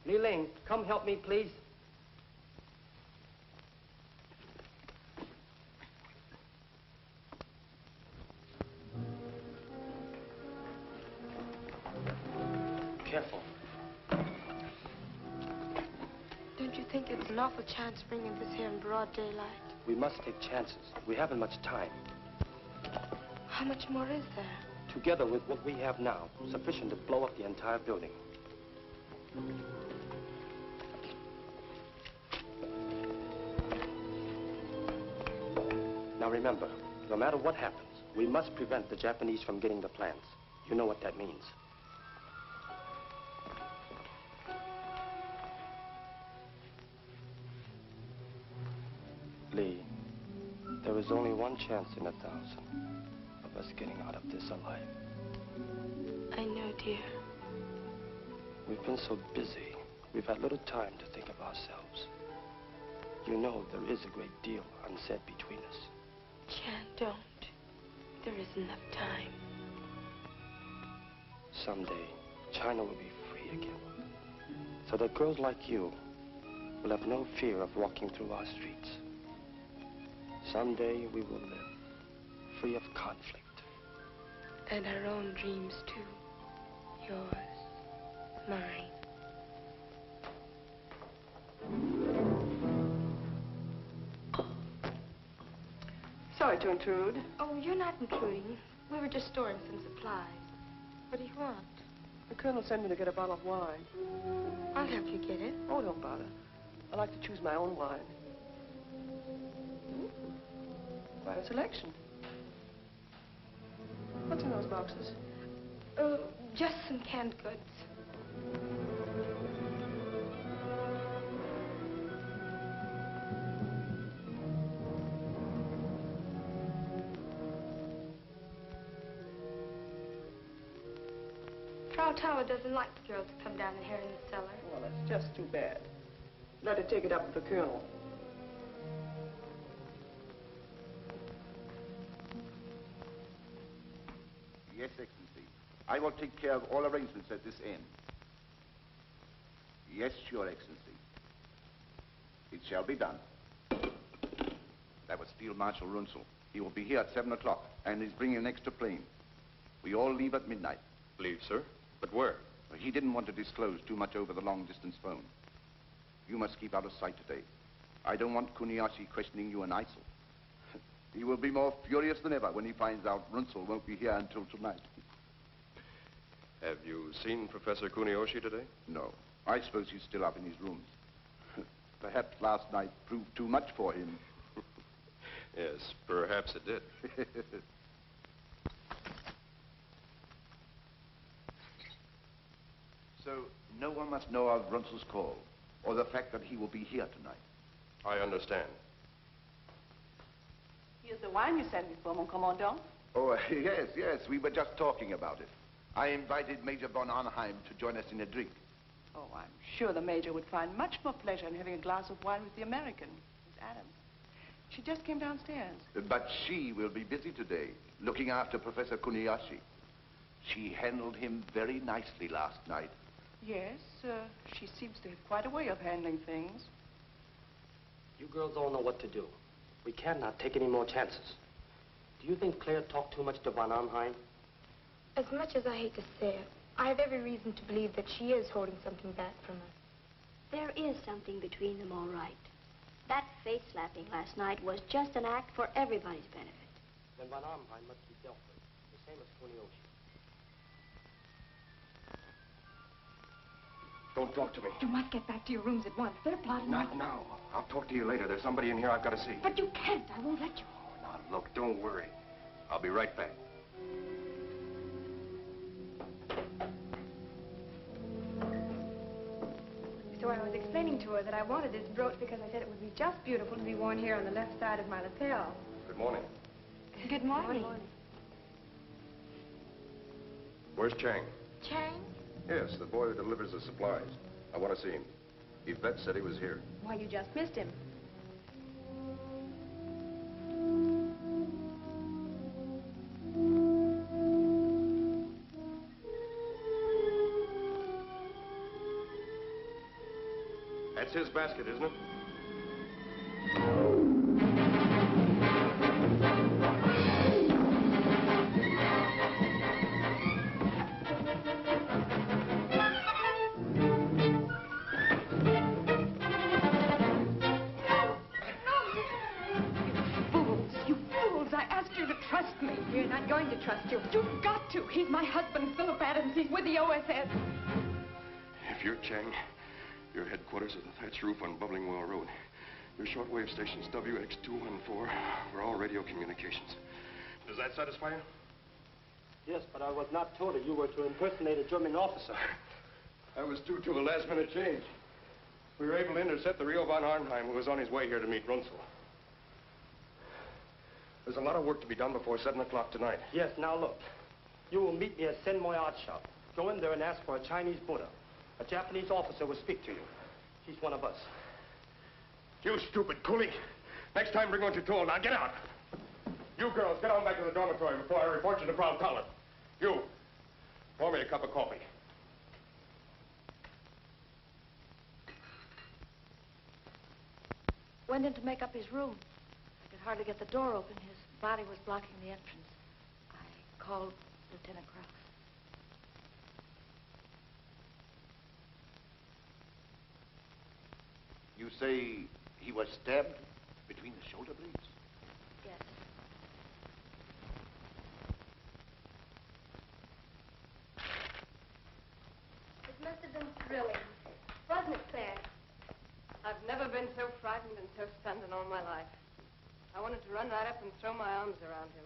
Li Ling, come help me, please. Careful. Don't you think it's an awful chance bringing this here in broad daylight? We must take chances. We haven't much time. How much more is there? Together with what we have now, sufficient to blow up the entire building. Now remember, no matter what happens, we must prevent the Japanese from getting the plans. You know what that means. Lee, there is only one chance in 1,000 of us getting out of this alive. I know, dear. We've been so busy, we've had little time to think of ourselves. You know there is a great deal unsaid between us. Chan, don't. There isn't enough time. Someday, China will be free again. So that girls like you will have no fear of walking through our streets. Someday we will live free of conflict. And our own dreams, too. Yours, mine. Sorry to intrude. Oh, you're not intruding. We were just storing some supplies. What do you want? The colonel sent me to get a bottle of wine. I'll help you get it. Oh, don't bother. I like to choose my own wine. Quite a selection. What's in those boxes? Just some canned goods. Frau Tower doesn't like the girls to come down here in the cellar. Well, that's just too bad. Let her take it up with the colonel. Yes, Excellency. I will take care of all arrangements at this end. Yes, Your Excellency. It shall be done. That was Field Marshal Runzel. He will be here at 7 o'clock, and he's bringing an extra plane. We all leave at midnight. Leave, sir? But where? He didn't want to disclose too much over the long-distance phone. You must keep out of sight today. I don't want Kuniyoshi questioning you and Isel. He will be more furious than ever when he finds out Runzel won't be here until tonight. Have you seen Professor Kuniyoshi today? No. I suppose he's still up in his rooms. Perhaps last night proved too much for him. Yes, perhaps it did. So, no one must know of Runzel's call, or the fact that he will be here tonight. I understand. Here's the wine you sent me for, mon commandant. Oh, yes, we were just talking about it. I invited Major von Arnheim to join us in a drink. Oh, I'm sure the Major would find much more pleasure in having a glass of wine with the American, Miss Adams. She just came downstairs. But she will be busy today, looking after Professor Kuniyoshi. She handled him very nicely last night. Yes, she seems to have quite a way of handling things. You girls all know what to do. We cannot take any more chances. Do you think Claire talked too much to von Arnheim? As much as I hate to say it, I have every reason to believe that she is holding something back from us. There is something between them, all right. That face-slapping last night was just an act for everybody's benefit. Then von Arnheim must be dealt with, the same as Kuniyoshi. Don't talk to me. You must get back to your rooms at once. They're plotting. Not now. I'll talk to you later. There's somebody in here I've got to see. But you can't. I won't let you. Now, look, don't worry. I'll be right back. So I was explaining to her that I wanted this brooch because I said it would be just beautiful to be worn here on the left side of my lapel. Good morning. Good morning. Where's Chang? Chang? Yes, the boy who delivers the supplies. I want to see him. Yvette said he was here. Why, you just missed him. That's his basket, isn't it? You're not going to trust you. You've got to. He's my husband, Philip Adams. He's with the OSS. If you're Chang, your headquarters is the thatch roof on Bubbling Well Road. Your shortwave station's WX214. We're all radio communications. Does that satisfy you? Yes, but I was not told that you were to impersonate a German officer. I was due to a last-minute change. We were able to intercept the Rio von Arnheim, who was on his way here to meet Runzel. There's a lot of work to be done before 7 o'clock tonight. Yes, now look. You will meet me at Senmoy Art Shop. Go in there and ask for a Chinese Buddha. A Japanese officer will speak to you. He's one of us. You stupid coolie. Next time, bring what you're told. Now, get out. You girls, get on back to the dormitory before I report you to Frau Toller. You, pour me a cup of coffee. Went in to make up his room. I could hardly get the door open. His body was blocking the entrance. I called Lieutenant Krause. You say he was stabbed between the shoulder blades? Yes. It must have been thrilling. Wasn't it, Claire? I've never been so frightened and so stunned in all my life. I wanted to run right up and throw my arms around him.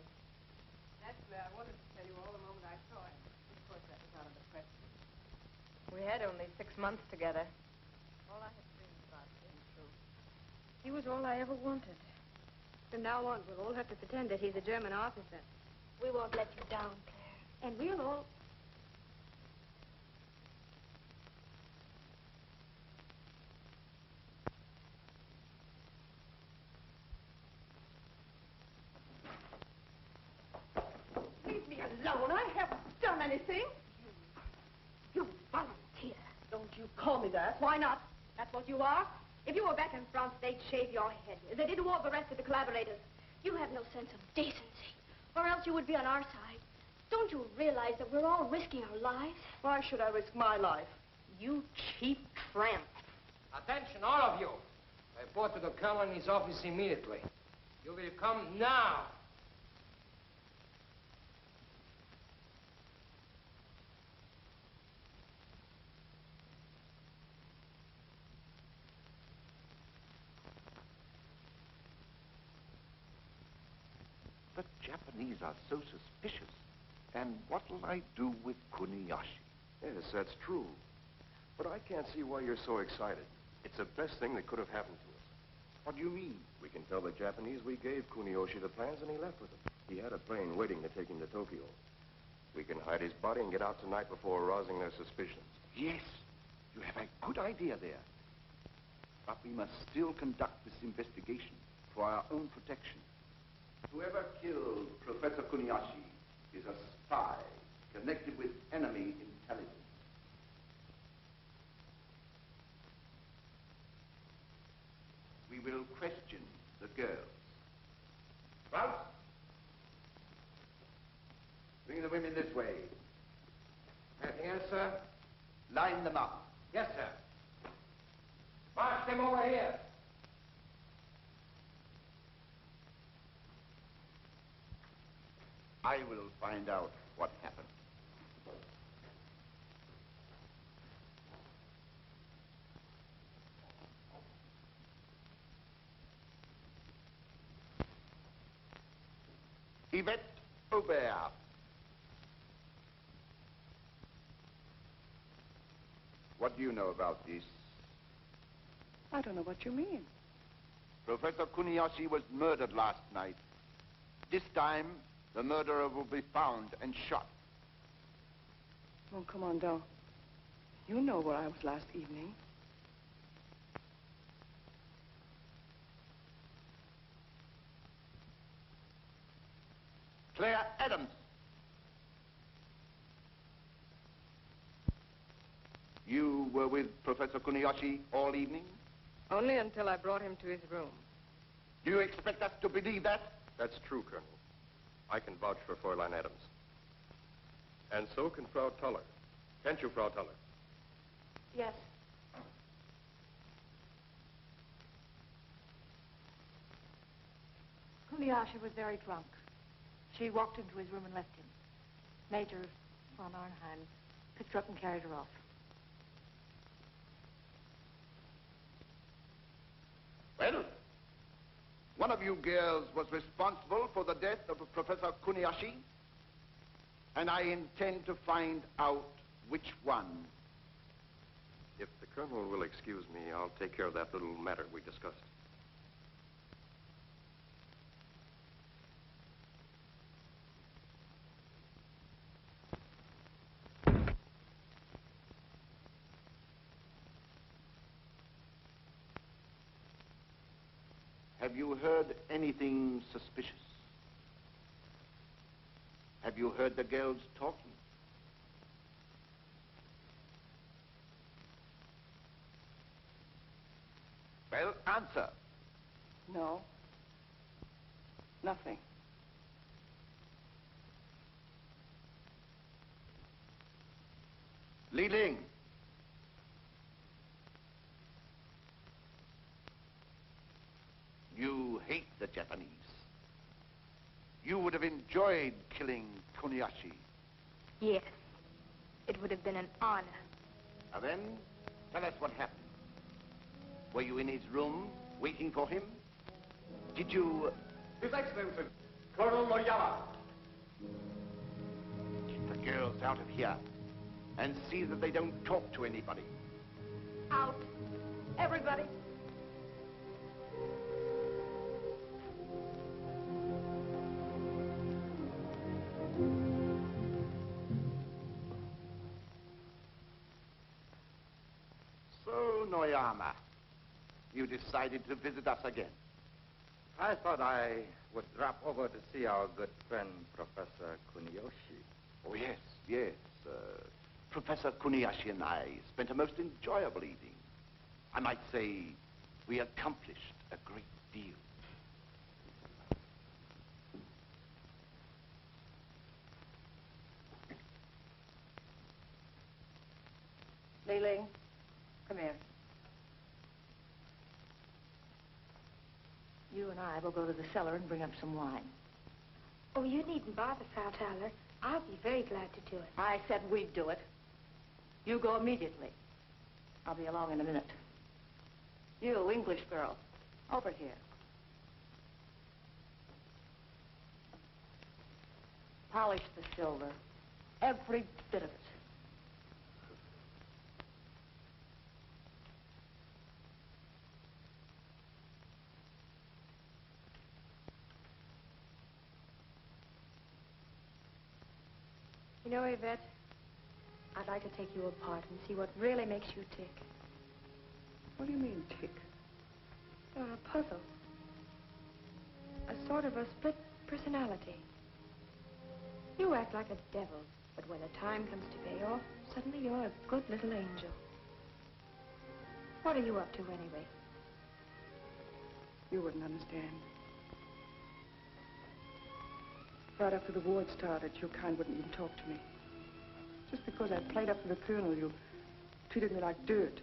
Naturally, I wanted to tell you all the moment I saw him. Of course, that was out of the question. We had only 6 months together. All I had dreamed about came true. He was all I ever wanted. From now on, we'll all have to pretend that he's a German officer. We won't let you down, Claire. And we'll all... Leave me alone. I haven't done anything. You volunteer. Don't you call me that. Why not? That's what you are. If you were back in France, they'd shave your head. They did to all the rest of the collaborators. You have no sense of decency, or else you would be on our side. Don't you realize that we're all risking our lives? Why should I risk my life? You cheap tramp. Attention, all of you. Report to the colonel in his office immediately. You will come now. The Japanese are so suspicious. And what'll I do with Kuniyoshi? Yes, that's true. But I can't see why you're so excited. It's the best thing that could have happened to us. What do you mean? We can tell the Japanese we gave Kuniyoshi the plans and he left with them. He had a plane waiting to take him to Tokyo. We can hide his body and get out tonight before arousing their suspicions. Yes, you have a good idea there. But we must still conduct this investigation for our own protection. Whoever killed Professor Kuniyoshi is a spy connected with enemy intelligence. We will question the girls. Ralph? Bring the women this way. Anything else, sir? Line them up. Yes, sir. March them over here. I will find out what happened. Yvette Aubert. What do you know about this? I don't know what you mean. Professor Kuniyoshi was murdered last night. This time, the murderer will be found and shot. Mon commandant, you know where I was last evening. Claire Adams. You were with Professor Kuniyoshi all evening? Only until I brought him to his room. Do you expect us to believe that? That's true, Colonel. I can vouch for Fräulein Adams. And so can Frau Tuller. Can't you, Frau Tuller? Yes. Kuniyoshi was very drunk. She walked into his room and left him. Major von Arnheim picked her up and carried her off. Well, one of you girls was responsible for the death of Professor Kuniyoshi, and I intend to find out which one. If the Colonel will excuse me, I'll take care of that little matter we discussed. Have you heard anything suspicious? Have you heard the girls talking? Well, answer. No. Nothing. Li Ling. You hate the Japanese. You would have enjoyed killing Kuniyoshi. Yes. It would have been an honor. Now then, tell us what happened. Were you in his room, waiting for him? Did you His Excellency, Colonel Noyama. Keep the girls out of here and see that they don't talk to anybody. Out. Everybody. So, Noyama, you decided to visit us again. I thought I would drop over to see our good friend, Professor Kuniyoshi. Oh, yes, yes. Professor Kuniyoshi and I spent a most enjoyable evening. I might say we accomplished a great deal. Li Ling, come here. You and I will go to the cellar and bring up some wine. Oh, you needn't bother, Frau Thaler. I'll be very glad to do it. I said we'd do it. You go immediately. I'll be along in a minute. You, English girl, over here. Polish the silver. Every bit of it. You know, Yvette, I'd like to take you apart and see what really makes you tick. What do you mean, tick? You're a puzzle. A sort of a split personality. You act like a devil, but when the time comes to pay off, suddenly you're a good little angel. What are you up to, anyway? You wouldn't understand. Right after the war had started, your kind wouldn't even talk to me. Just because I played up to the colonel, you treated me like dirt.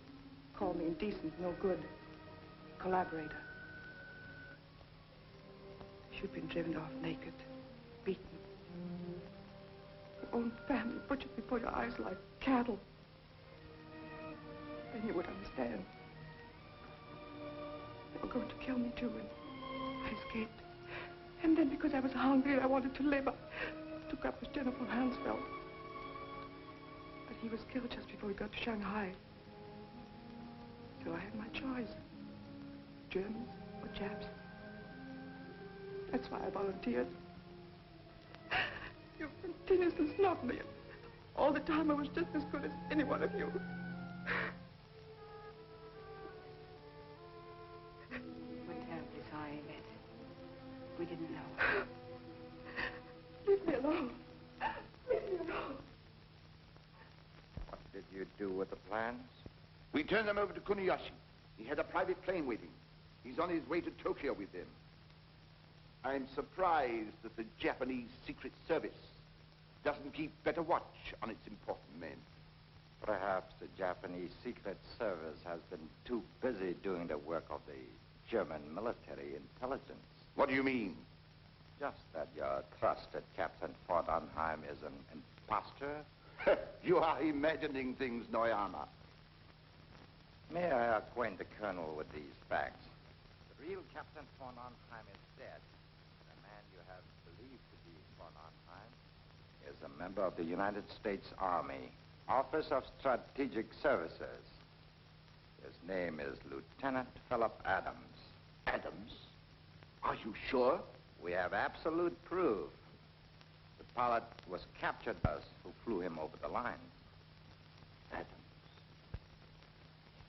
Called me indecent, no good. Collaborator. You'd been driven off naked, beaten. Your own family butchered before your eyes like cattle. Then you would understand. They were going to kill me too, and I escaped. And then because I was hungry and I wanted to live, I took up with General von Hansfeld. But he was killed just before we got to Shanghai. So I had my choice. Germans or Japs. That's why I volunteered. You continuously snubbed me. All the time I was just as good as any one of you. We're terribly sorry, Yvette. We didn't know. Leave me alone. Leave me alone. What did you do with the plans? We turned them over to Kuniyoshi. He had a private plane waiting. He's on his way to Tokyo with them. I'm surprised that the Japanese Secret Service doesn't keep better watch on its important men. Perhaps the Japanese Secret Service has been too busy doing the work of the German military intelligence. What do you mean? Just that your trusted Captain von Arnheim is an imposter. You are imagining things, Noyama. May I acquaint the Colonel with these facts? The real Captain von Arnheim is dead. The man you have believed to be von Arnheim is a member of the United States Army, Office of Strategic Services. His name is Lieutenant Philip Adams. Adams? Are you sure? We have absolute proof. The pilot was captured by us who flew him over the line. Adams.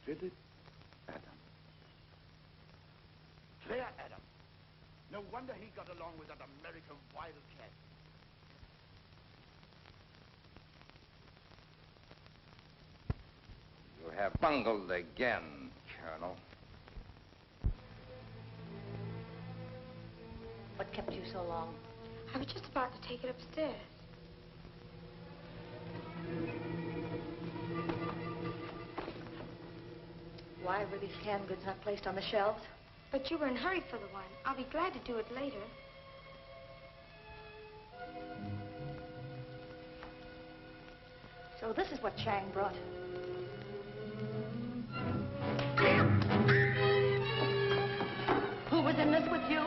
Philip Adams. Claire Adams. No wonder he got along with that American wildcat. You have bungled again, Colonel. What kept you so long? I was just about to take it upstairs. Why were these canned goods not placed on the shelves? But you were in a hurry for the wine. I'll be glad to do it later. So this is what Chang brought. Who was in this with you?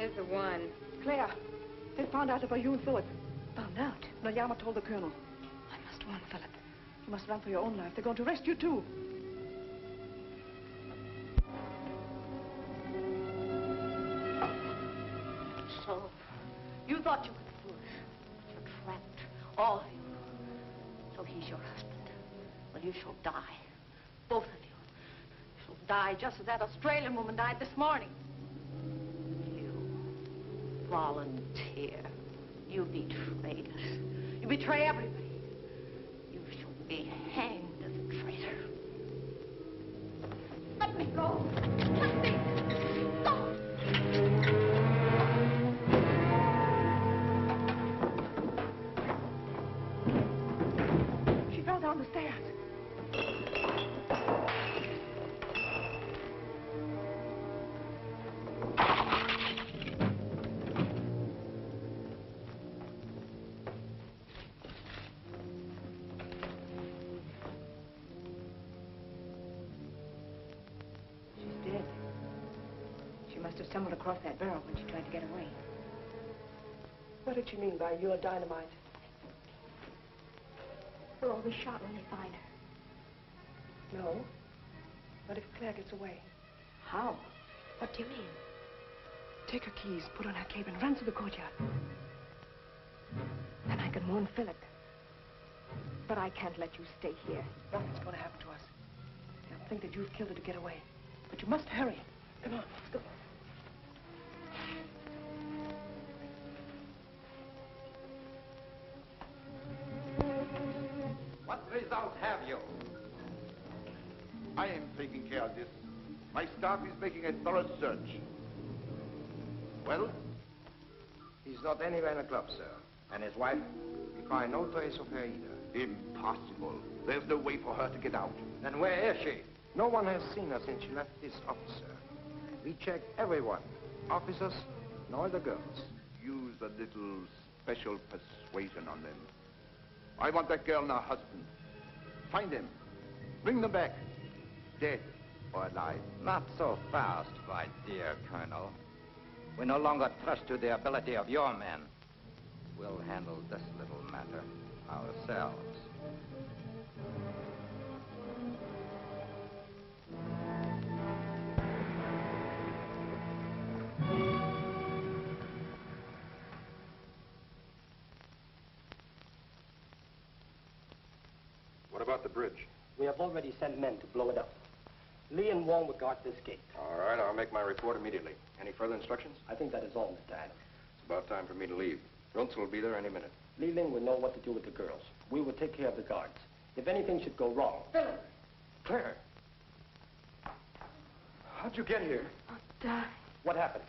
Here's the one. Claire, they found out about you and Philip. Found out? Noyama told the colonel. I must warn Philip. You must run for your own life. They're going to arrest you, too. So, you thought you could fool us. But you're trapped. All of you. So he's your husband. Well, you shall die. Both of you. You shall die just as that Australian woman died this morning. You volunteer. You betrayed us. You betray everybody. You shall be hanged as a traitor. Let me go. Let me go. She fell down the stairs. Stumbled across that barrel when she tried to get away. What did she mean by your dynamite? We'll all be shot when they find her. No. But if Claire gets away? How? What do you mean? Take her keys, put on her cape, and run to the courtyard. Then I can warn Philip. But I can't let you stay here. Nothing's going to happen to us. They'll think that you've killed her to get away. But you must hurry. Come on, let's go. What result have you? I am taking care of this. My staff is making a thorough search. Well? He's not anywhere in the club, sir. And his wife? We find no trace of her either. Impossible. There's no way for her to get out. Then where is she? No one has seen her since she left this office, sir. We checked everyone. Officers and all the girls. Use a little special persuasion on them. I want that girl and her husband. Find them. Bring them back. Dead or alive. Not so fast, my dear Colonel. We no longer trust to the ability of your men. We'll handle this little matter ourselves. What about the bridge? We have already sent men to blow it up. Lee and Wong will guard this gate. All right, I'll make my report immediately. Any further instructions? I think that is all, Mr. Adams. It's about time for me to leave. Runzel will be there any minute. Li Ling will know what to do with the girls. We will take care of the guards. If anything should go wrong... Philip! Claire! How'd you get here? Oh, Di. What happened?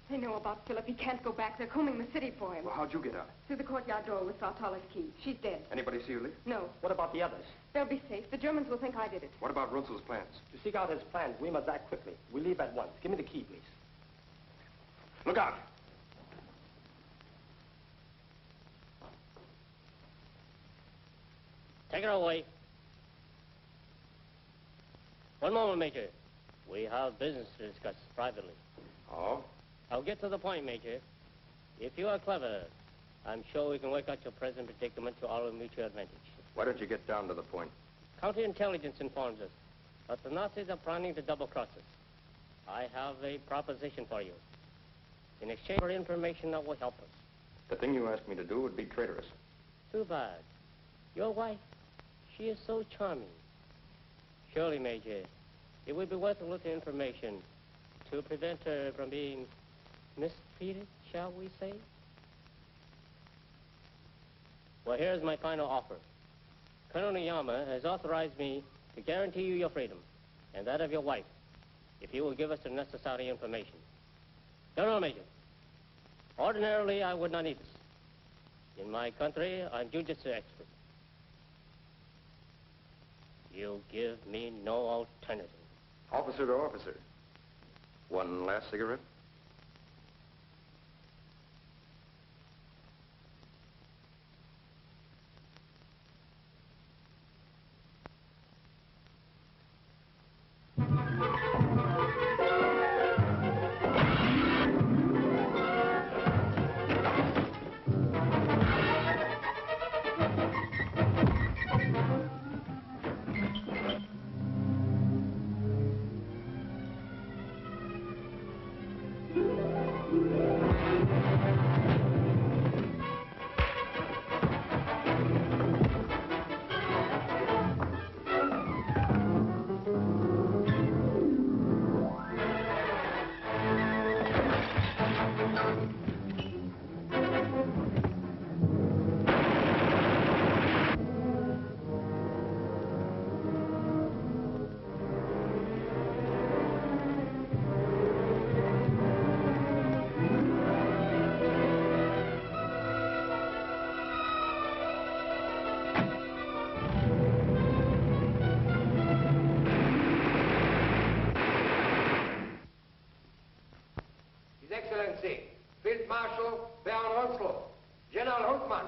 They know about Philip. He can't go back. They're combing the city for him. Well, how'd you get out? Through the courtyard door with Sartala's key. She's dead. Anybody see you leave? No. What about the others? They'll be safe. The Germans will think I did it. What about Runzel's plans? To seek out his plans, we must act quickly. We leave at once. Give me the key, please. Look out! Take her away. One moment, Major. We have business to discuss privately. Oh? I'll get to the point, Major. If you are clever, I'm sure we can work out your present predicament to our mutual advantage. Why don't you get down to the point? Counterintelligence informs us that the Nazis are planning to double-cross us. I have a proposition for you. In exchange for information that will help us. The thing you asked me to do would be traitorous. Too bad. Your wife, she is so charming. Surely, Major, it would be worth a little information to prevent her from being mistreated, shall we say? Well, here's my final offer. Colonel Noyama has authorized me to guarantee you your freedom and that of your wife if you will give us the necessary information. No, Major. Ordinarily, I would not need this. In my country, I'm jujitsu expert. You give me no alternative. Officer to officer. One last cigarette? Excellency, Field Marshal Baron Ronslow, General Hultmann.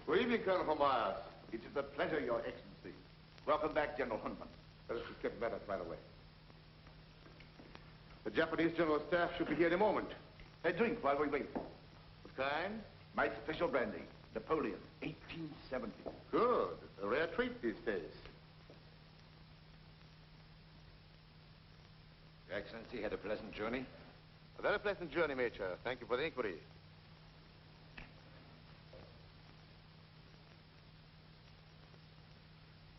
Good evening, Colonel von Myers. It is a pleasure, Your Excellency. Welcome back, General Hunman. Let us just get matters right away. The Japanese General Staff should be here in a moment. A drink while we wait. What kind? My special brandy, Napoleon, 1870. Good. It's a rare treat these days. Your Excellency had a pleasant journey? A very pleasant journey, Major. Thank you for the inquiry.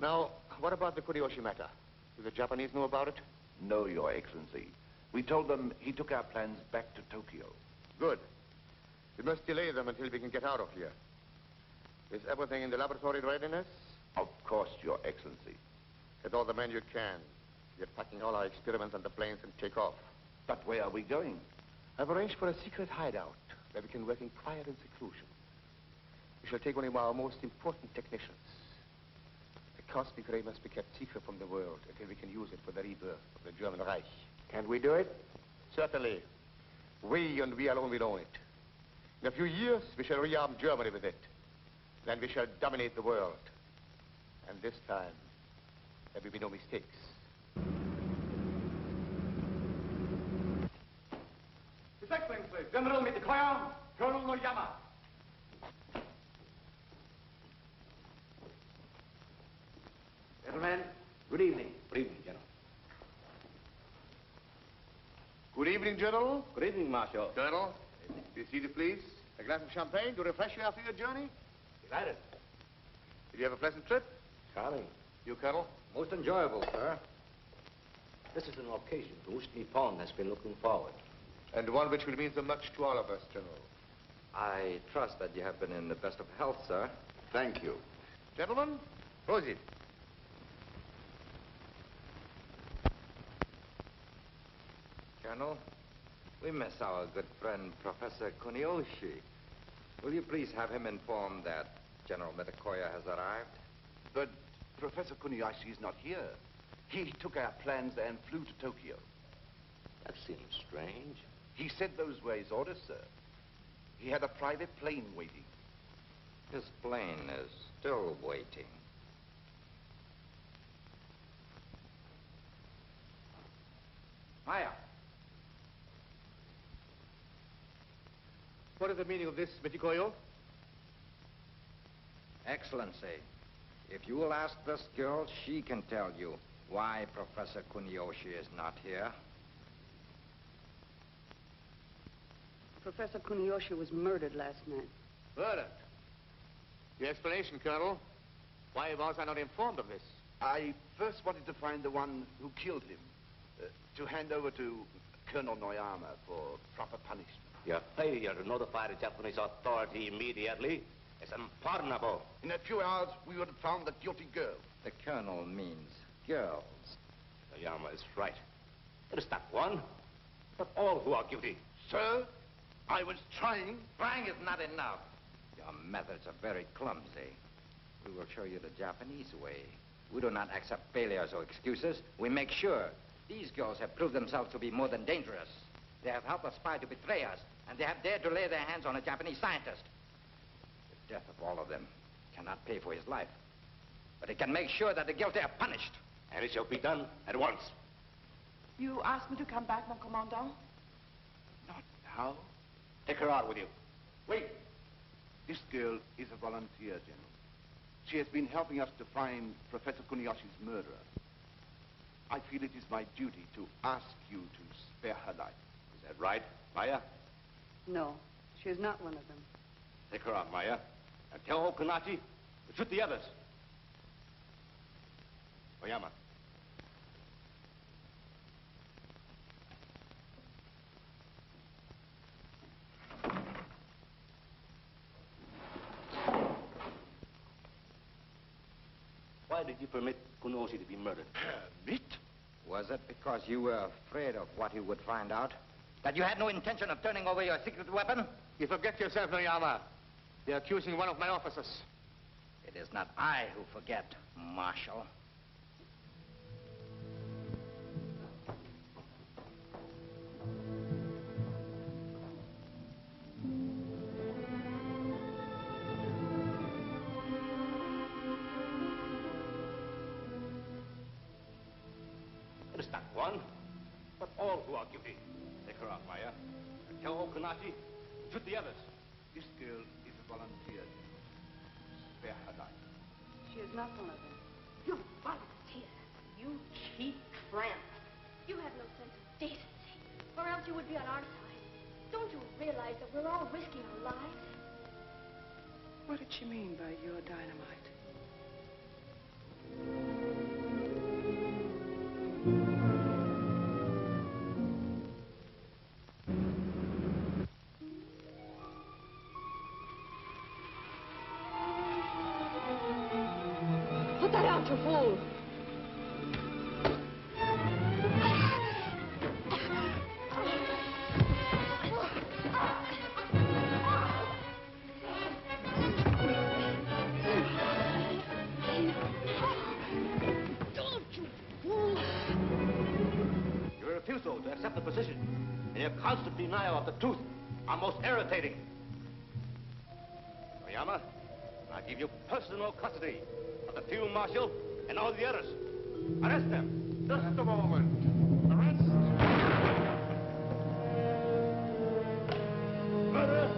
Now, what about the Kuniyoshi matter? Do the Japanese know about it? No, Your Excellency. We told them he took our plans back to Tokyo. Good. We must delay them until we can get out of here. Is everything in the laboratory in readiness? Of course, Your Excellency. Get all the men you can. We are packing all our experiments on the planes and take off. But where are we going? I've arranged for a secret hideout where we can work in quiet and seclusion. We shall take one of our most important technicians. The cosmic ray must be kept secret from the world until we can use it for the rebirth of the German Reich. Can we do it? Certainly. We and we alone will own it. In a few years, we shall rearm Germany with it. Then we shall dominate the world. And this time, there will be no mistakes. His Excellency, General Mitakoya, Colonel Noyama. Gentlemen, good evening. Good evening, General. Good evening, General. Good evening, Marshal. Colonel, be seated, please. A glass of champagne to refresh you after your journey? Delighted. Did you have a pleasant trip? Charming. You, Colonel? Most enjoyable, sir. This is an occasion to which Nippon has been looking forward. And one which will mean so much to all of us, General. I trust that you have been in the best of health, sir. Thank you. Gentlemen, proceed. Colonel, we miss our good friend, Professor Kuniyoshi. Will you please have him informed that General Mitakoya has arrived? But Professor Kuniyoshi is not here. He took our plans and flew to Tokyo. That seems strange. He said those were his orders, sir. He had a private plane waiting. His plane is still waiting. Maya. What is the meaning of this, Mitikoyo? Excellency, if you will ask this girl, she can tell you why Professor Kuniyoshi is not here. Professor Kuniyoshi was murdered last night. Murdered? Your explanation, Colonel. Why was I not informed of this? I first wanted to find the one who killed him, to hand over to Colonel Noyama for proper punishment. Your failure to notify the Japanese authority immediately is unpardonable. In a few hours, we would have found the guilty girl. The colonel means girls. Noyama is right. It is not one, but all who are guilty. Sir, I was trying. Trying is not enough. Your methods are very clumsy. We will show you the Japanese way. We do not accept failures or excuses. We make sure. These girls have proved themselves to be more than dangerous. They have helped a spy to betray us, and they have dared to lay their hands on a Japanese scientist. The death of all of them cannot pay for his life, but it can make sure that the guilty are punished. And it shall be done at once. You asked me to come back, mon commandant? Not now. Take her out with you. Wait. This girl is a volunteer, General. She has been helping us to find Professor Kuniyoshi's murderer. I feel it is my duty to ask you to spare her life. Is that right, Maya? No, she is not one of them. Take her out, Maya. And tell Okunachi to shoot the others. Oyama. Why did you permit Kuniyoshi to be murdered? Permit? Was it because you were afraid of what he would find out? That you had no intention of turning over your secret weapon? You forget yourself, Noyama. They're accusing one of my officers. It is not I who forget, Marshal. But it's not one, but all who are guilty. Take her out, Maya. And tell Okunashi, shoot the others. This girl is a volunteer. Spare her life. She is not one of them. You volunteer. You cheap tramp. You have no sense of decency, or else you would be on our side. Don't you realize that we're all risking our lives? What did she mean by your dynamite? Put that out, you fool! Your refusal to accept the position and your constant denial of the truth are most irritating. Oyama, I give you personal custody of the field marshal and all the others. Arrest them. Just a moment. Arrest. Murder.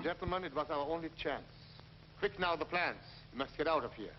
Gentlemen, it was our only chance. Quick now, the plans. We must get out of here.